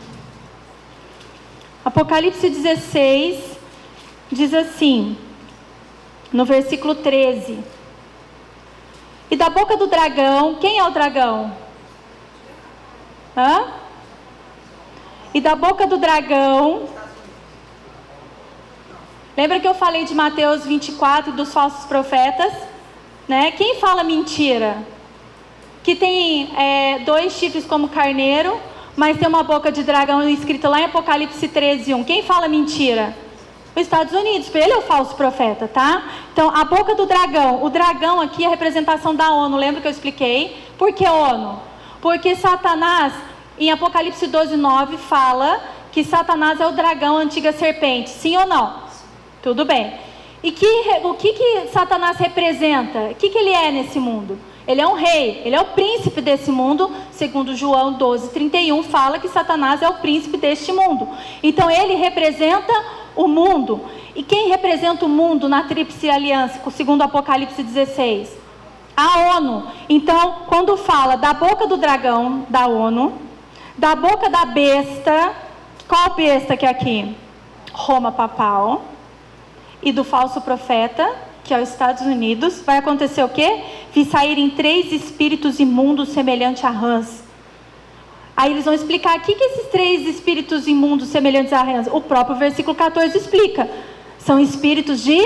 Apocalipse 16 diz assim, no versículo 13. E da boca do dragão, quem é o dragão? E da boca do dragão... Lembra que eu falei de Mateus 24, dos falsos profetas? Né? Quem fala mentira? Que tem 2 chifres como carneiro, mas tem uma boca de dragão escrito lá em Apocalipse 13:1. Quem fala mentira? Os Estados Unidos, ele é o falso profeta, tá? Então, a boca do dragão. O dragão aqui é a representação da ONU. Lembra que eu expliquei? Por que ONU? Porque Satanás, em Apocalipse 12:9, fala que Satanás é o dragão, a antiga serpente. Sim ou não? Tudo bem. E o que Satanás representa? O que ele é nesse mundo? Ele é um rei, ele é o príncipe desse mundo. Segundo João 12:31, fala que Satanás é o príncipe deste mundo. Então ele representa o mundo. E quem representa o mundo na Tríplice Aliança, segundo Apocalipse 16? A ONU. Então, quando fala da boca do dragão, da ONU, da boca da besta, qual besta que é aqui? Roma papal. E do falso profeta, que é os Estados Unidos, vai acontecer o quê? Vi saírem 3 espíritos imundos semelhantes a rãs. Aí eles vão explicar o que esses 3 espíritos imundos semelhantes a rãs. O próprio versículo 14 explica. São espíritos de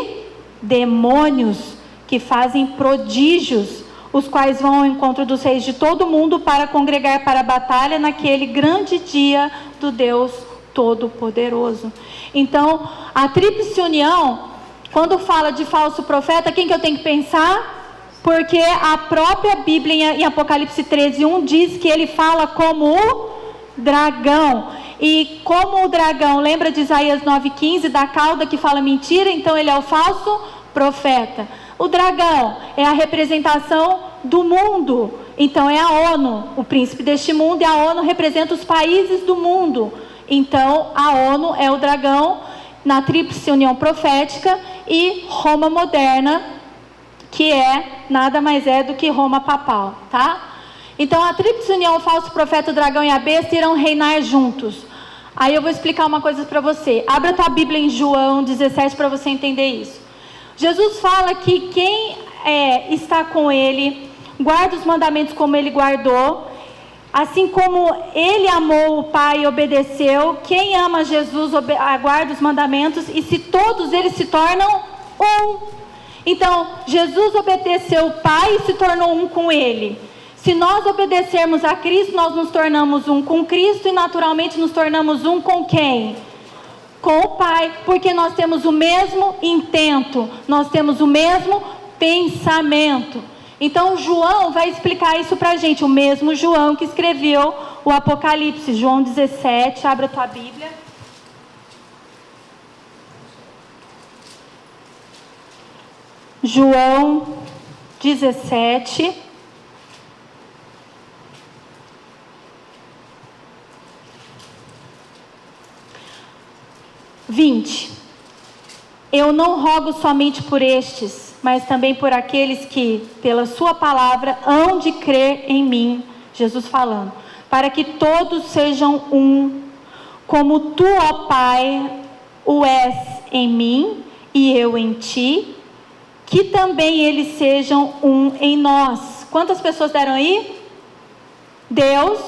demônios que fazem prodígios, os quais vão ao encontro dos reis de todo o mundo para congregar para a batalha naquele grande dia do Deus Todo-Poderoso. Então, a Tríplice União, quando fala de falso profeta, quem que eu tenho que pensar? Porque a própria Bíblia em Apocalipse 13:1 diz que ele fala como o dragão. E como o dragão, lembra de Isaías 9:15, da cauda que fala mentira? Então ele é o falso profeta. O dragão é a representação do mundo. Então é a ONU, o príncipe deste mundo, e a ONU representa os países do mundo. Então a ONU é o dragão na Tríplice União Profética, e Roma moderna, que é nada mais é do que Roma papal, tá? Então a Tríplice União, o falso profeta, o dragão e a besta irão reinar juntos. Aí eu vou explicar uma coisa para você. Abra a tua Bíblia em João 17 para você entender isso. Jesus fala que quem está com ele guarda os mandamentos como ele guardou. Assim como ele amou o Pai e obedeceu, quem ama Jesus guarda os mandamentos, e se todos eles se tornam um. Então, Jesus obedeceu o Pai e se tornou um com ele. Se nós obedecermos a Cristo, nós nos tornamos um com Cristo e naturalmente nos tornamos um com quem? Com o Pai, porque nós temos o mesmo intento, nós temos o mesmo pensamento. Então João vai explicar isso para a gente, o mesmo João que escreveu o Apocalipse. João 17, abra a tua Bíblia. João 17. Eu não rogo somente por estes, mas também por aqueles que, pela sua palavra, hão de crer em mim, Jesus falando, para que todos sejam um, como tu, ó Pai, o és em mim e eu em ti, que também eles sejam um em nós. Quantas pessoas deram aí? Deus,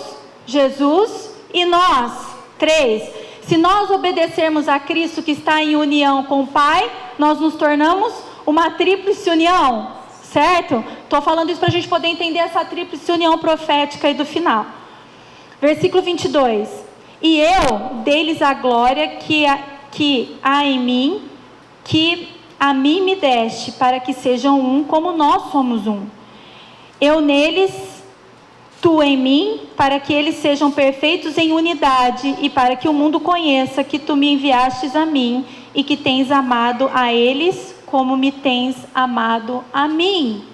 Jesus e nós. 3. Se nós obedecermos a Cristo que está em união com o Pai, nós nos tornamos uma tríplice união, certo? Estou falando isso para a gente poder entender essa tríplice união profética aí do final. Versículo 22. E eu dei-lhes a glória que há em mim, que a mim me deste, para que sejam um como nós somos um. Eu neles, tu em mim, para que eles sejam perfeitos em unidade, e para que o mundo conheça que tu me enviastes a mim, e que tens amado a eles como me tens amado a mim.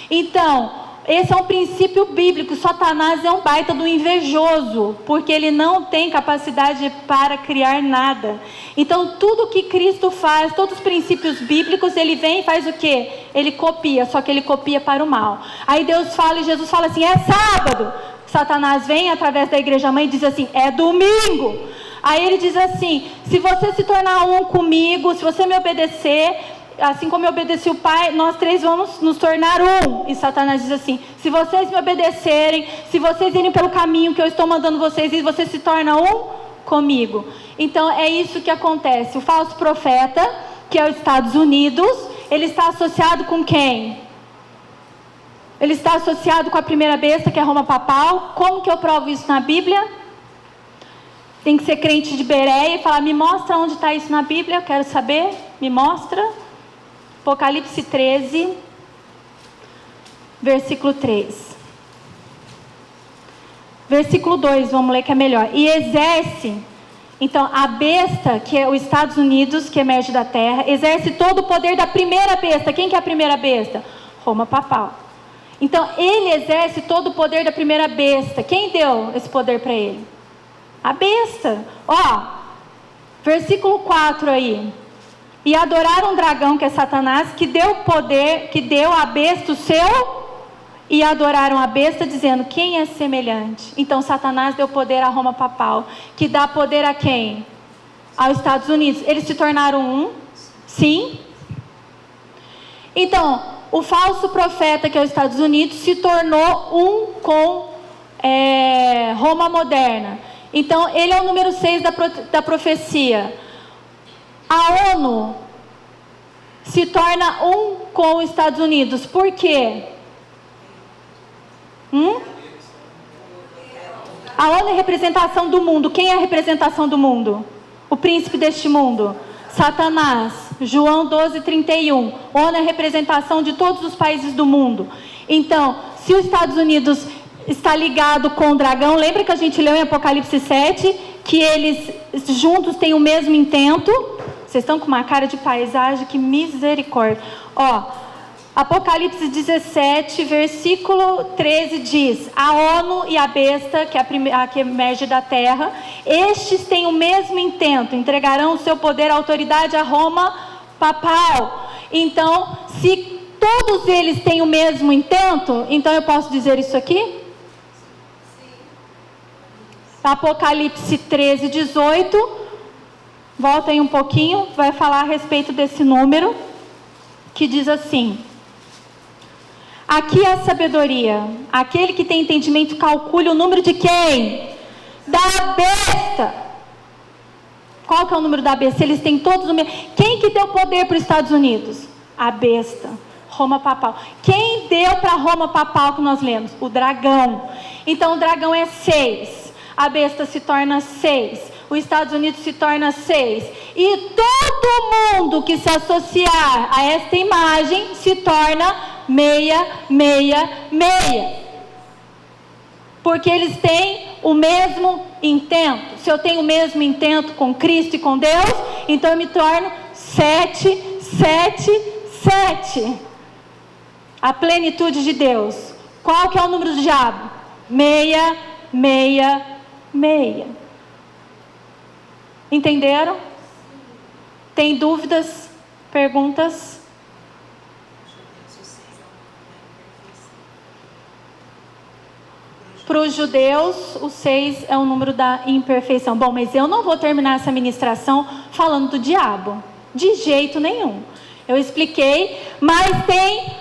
Então, esse é um princípio bíblico. Satanás é um baita do invejoso, porque ele não tem capacidade para criar nada. Então, tudo que Cristo faz, todos os princípios bíblicos, ele vem e faz o quê? Ele copia, só que ele copia para o mal. Aí Deus fala e Jesus fala assim, é sábado. Satanás vem através da igreja mãe e diz assim, é domingo. Aí ele diz assim, se você se tornar um comigo, se você me obedecer, assim como eu obedeci o Pai, nós 3 vamos nos tornar um. E Satanás diz assim, se vocês me obedecerem, se vocês irem pelo caminho que eu estou mandando vocês ir, você se torna um comigo. Então é isso que acontece. O falso profeta, que é os Estados Unidos, ele está associado com quem? Ele está associado com a primeira besta, que é Roma papal. Como que eu provo isso na Bíblia? Tem que ser crente de Bereia e falar, me mostra onde está isso na Bíblia, eu quero saber, me mostra. Apocalipse 13, versículo 3. Versículo 2, vamos ler que é melhor. E exerce, então a besta, que é os Estados Unidos, que emerge da terra, exerce todo o poder da primeira besta. Quem que é a primeira besta? Roma papal. Então ele exerce todo o poder da primeira besta. Quem deu esse poder para ele? A besta. Ó, Versículo 4 aí. E adoraram o dragão, que é Satanás, que deu poder, que deu à besta o seu... E adoraram a besta, dizendo, quem é semelhante? Então Satanás deu poder à Roma papal, que dá poder a quem? Aos Estados Unidos. Eles se tornaram um? Sim. Então, o falso profeta, que é os Estados Unidos, se tornou um com Roma moderna. Então, ele é o número 6 da profecia. A ONU se torna um com os Estados Unidos. Por quê? A ONU é a representação do mundo. Quem é a representação do mundo? O príncipe deste mundo, Satanás. João 12:31. ONU é a representação de todos os países do mundo. Então, se os Estados Unidos está ligado com o dragão, lembra que a gente leu em Apocalipse 7 que eles juntos têm o mesmo intento? Vocês estão com uma cara de paisagem, que misericórdia. Apocalipse 17, versículo 13 diz, a ONU e a besta, que é a que emerge da terra, estes têm o mesmo intento, entregarão o seu poder e autoridade a Roma papal. Então, se todos eles têm o mesmo intento, então eu posso dizer isso aqui? Sim. Apocalipse 13, 18, volta aí um pouquinho, vai falar a respeito desse número, que diz assim... Aqui é a sabedoria. Aquele que tem entendimento calcule o número de quem? Da besta. Qual que é o número da besta? Eles têm todos o mesmo. Quem que deu poder para os Estados Unidos? A besta. Roma papal. Quem deu para Roma papal que nós lemos? O dragão. Então o dragão é 6. A besta se torna 6. Os Estados Unidos se torna 6. E todo mundo que se associar a esta imagem se torna 666. Porque eles têm o mesmo intento. Se eu tenho o mesmo intento com Cristo e com Deus, então eu me torno 777. A plenitude de Deus. Qual que é o número do diabo? 666. Entenderam? Tem dúvidas? Perguntas? Para os judeus, o 6 é o número da imperfeição. Bom, mas eu não vou terminar essa ministração falando do diabo. De jeito nenhum. Eu expliquei, mas tem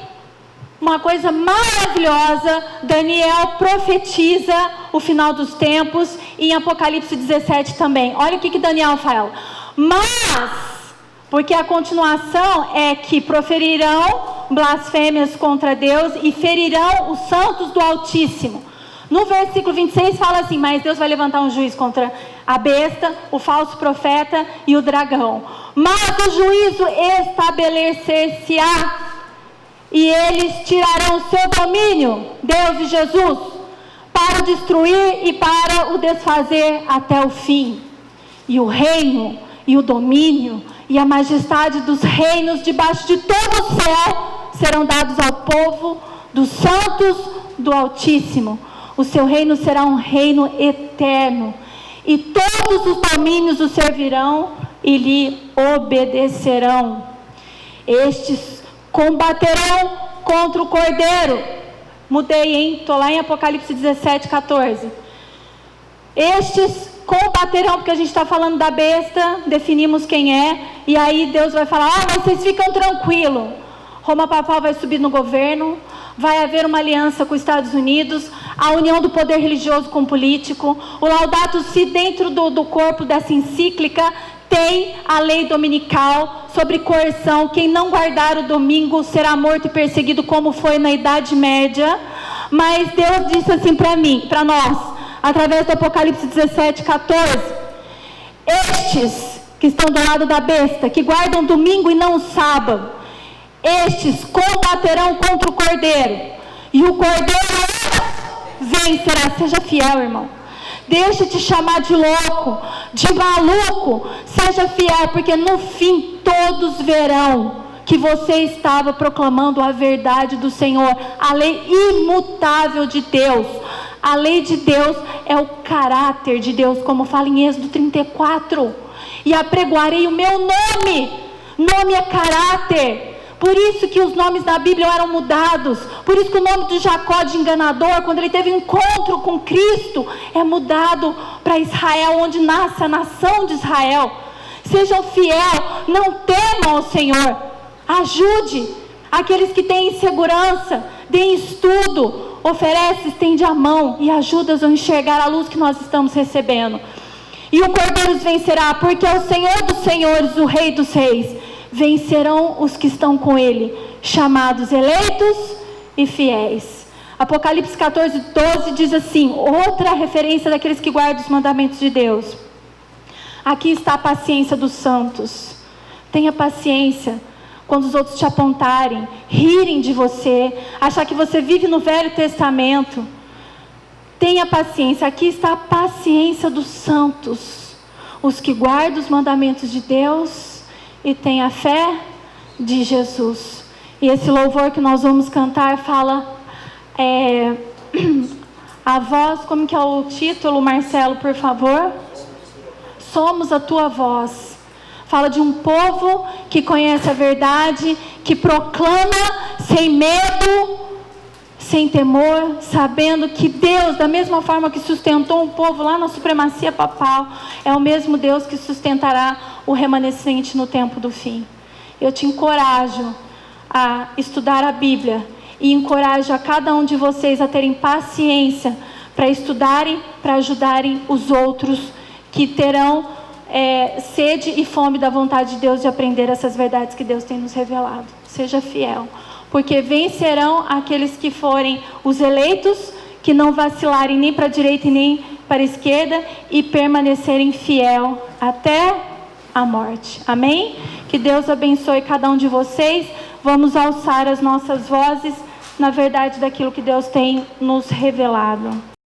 uma coisa maravilhosa. Daniel profetiza o final dos tempos e em Apocalipse 17 também. Olha o que Daniel fala. Mas, porque a continuação é que proferirão blasfêmias contra Deus e ferirão os santos do Altíssimo. No versículo 26 fala assim, mas Deus vai levantar um juiz contra a besta, o falso profeta e o dragão. Mas o juízo estabelecer-se-á e eles tirarão o seu domínio, Deus e Jesus, para o destruir e para o desfazer até o fim. E o reino e o domínio e a majestade dos reinos debaixo de todo o céu serão dados ao povo dos santos do Altíssimo. O seu reino será um reino eterno, e todos os domínios o servirão e lhe obedecerão. Estes combaterão contra o Cordeiro. Mudei, hein? Estou lá em Apocalipse 17, 14. Estes combaterão, porque a gente está falando da besta, definimos quem é, e aí Deus vai falar, mas vocês ficam tranquilos. Roma papal vai subir no governo, vai haver uma aliança com os Estados Unidos, a união do poder religioso com o político, o Laudato Si dentro do corpo dessa encíclica tem a lei dominical sobre coerção. Quem não guardar o domingo será morto e perseguido, como foi na Idade Média. Mas Deus disse assim para nós, através do Apocalipse 17, 14, estes que estão do lado da besta, que guardam domingo e não o sábado, estes combaterão contra o Cordeiro, e o Cordeiro vencerá. Seja fiel, irmão. Deixa de chamar de louco, de maluco. Seja fiel, porque no fim todos verão que você estava proclamando a verdade do Senhor, a lei imutável de Deus. A lei de Deus é o caráter de Deus, como fala em Êxodo 34. e apregoarei o meu nome. Nome é caráter. Por isso que os nomes da Bíblia eram mudados. Por isso que o nome de Jacó, de enganador, quando ele teve encontro com Cristo, é mudado para Israel, onde nasce a nação de Israel. Sejam fiel, não temam ao Senhor. Ajude aqueles que têm insegurança, deem estudo, oferece, estende a mão e ajuda-os a enxergar a luz que nós estamos recebendo. E o Cordeiro os vencerá, porque é o Senhor dos senhores, o Rei dos reis. Vencerão os que estão com ele, chamados eleitos e fiéis. Apocalipse 14, 12 diz assim, outra referência daqueles que guardam os mandamentos de Deus. Aqui está a paciência dos santos. Tenha paciência quando os outros te apontarem, rirem de você, achar que você vive no Velho Testamento. Tenha paciência, aqui está a paciência dos santos, os que guardam os mandamentos de Deus e têm a fé de Jesus. E esse louvor que nós vamos cantar fala, a voz, como que é o título, Marcelo, por favor? Somos a tua voz. Fala de um povo que conhece a verdade, que proclama sem medo, sem temor, sabendo que Deus, da mesma forma que sustentou um povo lá na supremacia papal, é o mesmo Deus que sustentará o remanescente no tempo do fim. Eu te encorajo a estudar a Bíblia e encorajo a cada um de vocês a terem paciência para estudarem, para ajudarem os outros que terão sede e fome da vontade de Deus de aprender essas verdades que Deus tem nos revelado. Seja fiel, porque vencerão aqueles que forem os eleitos, que não vacilarem nem para a direita e nem para a esquerda e permanecerem fiel até a morte. Amém? Que Deus abençoe cada um de vocês. Vamos alçar as nossas vozes na verdade daquilo que Deus tem nos revelado.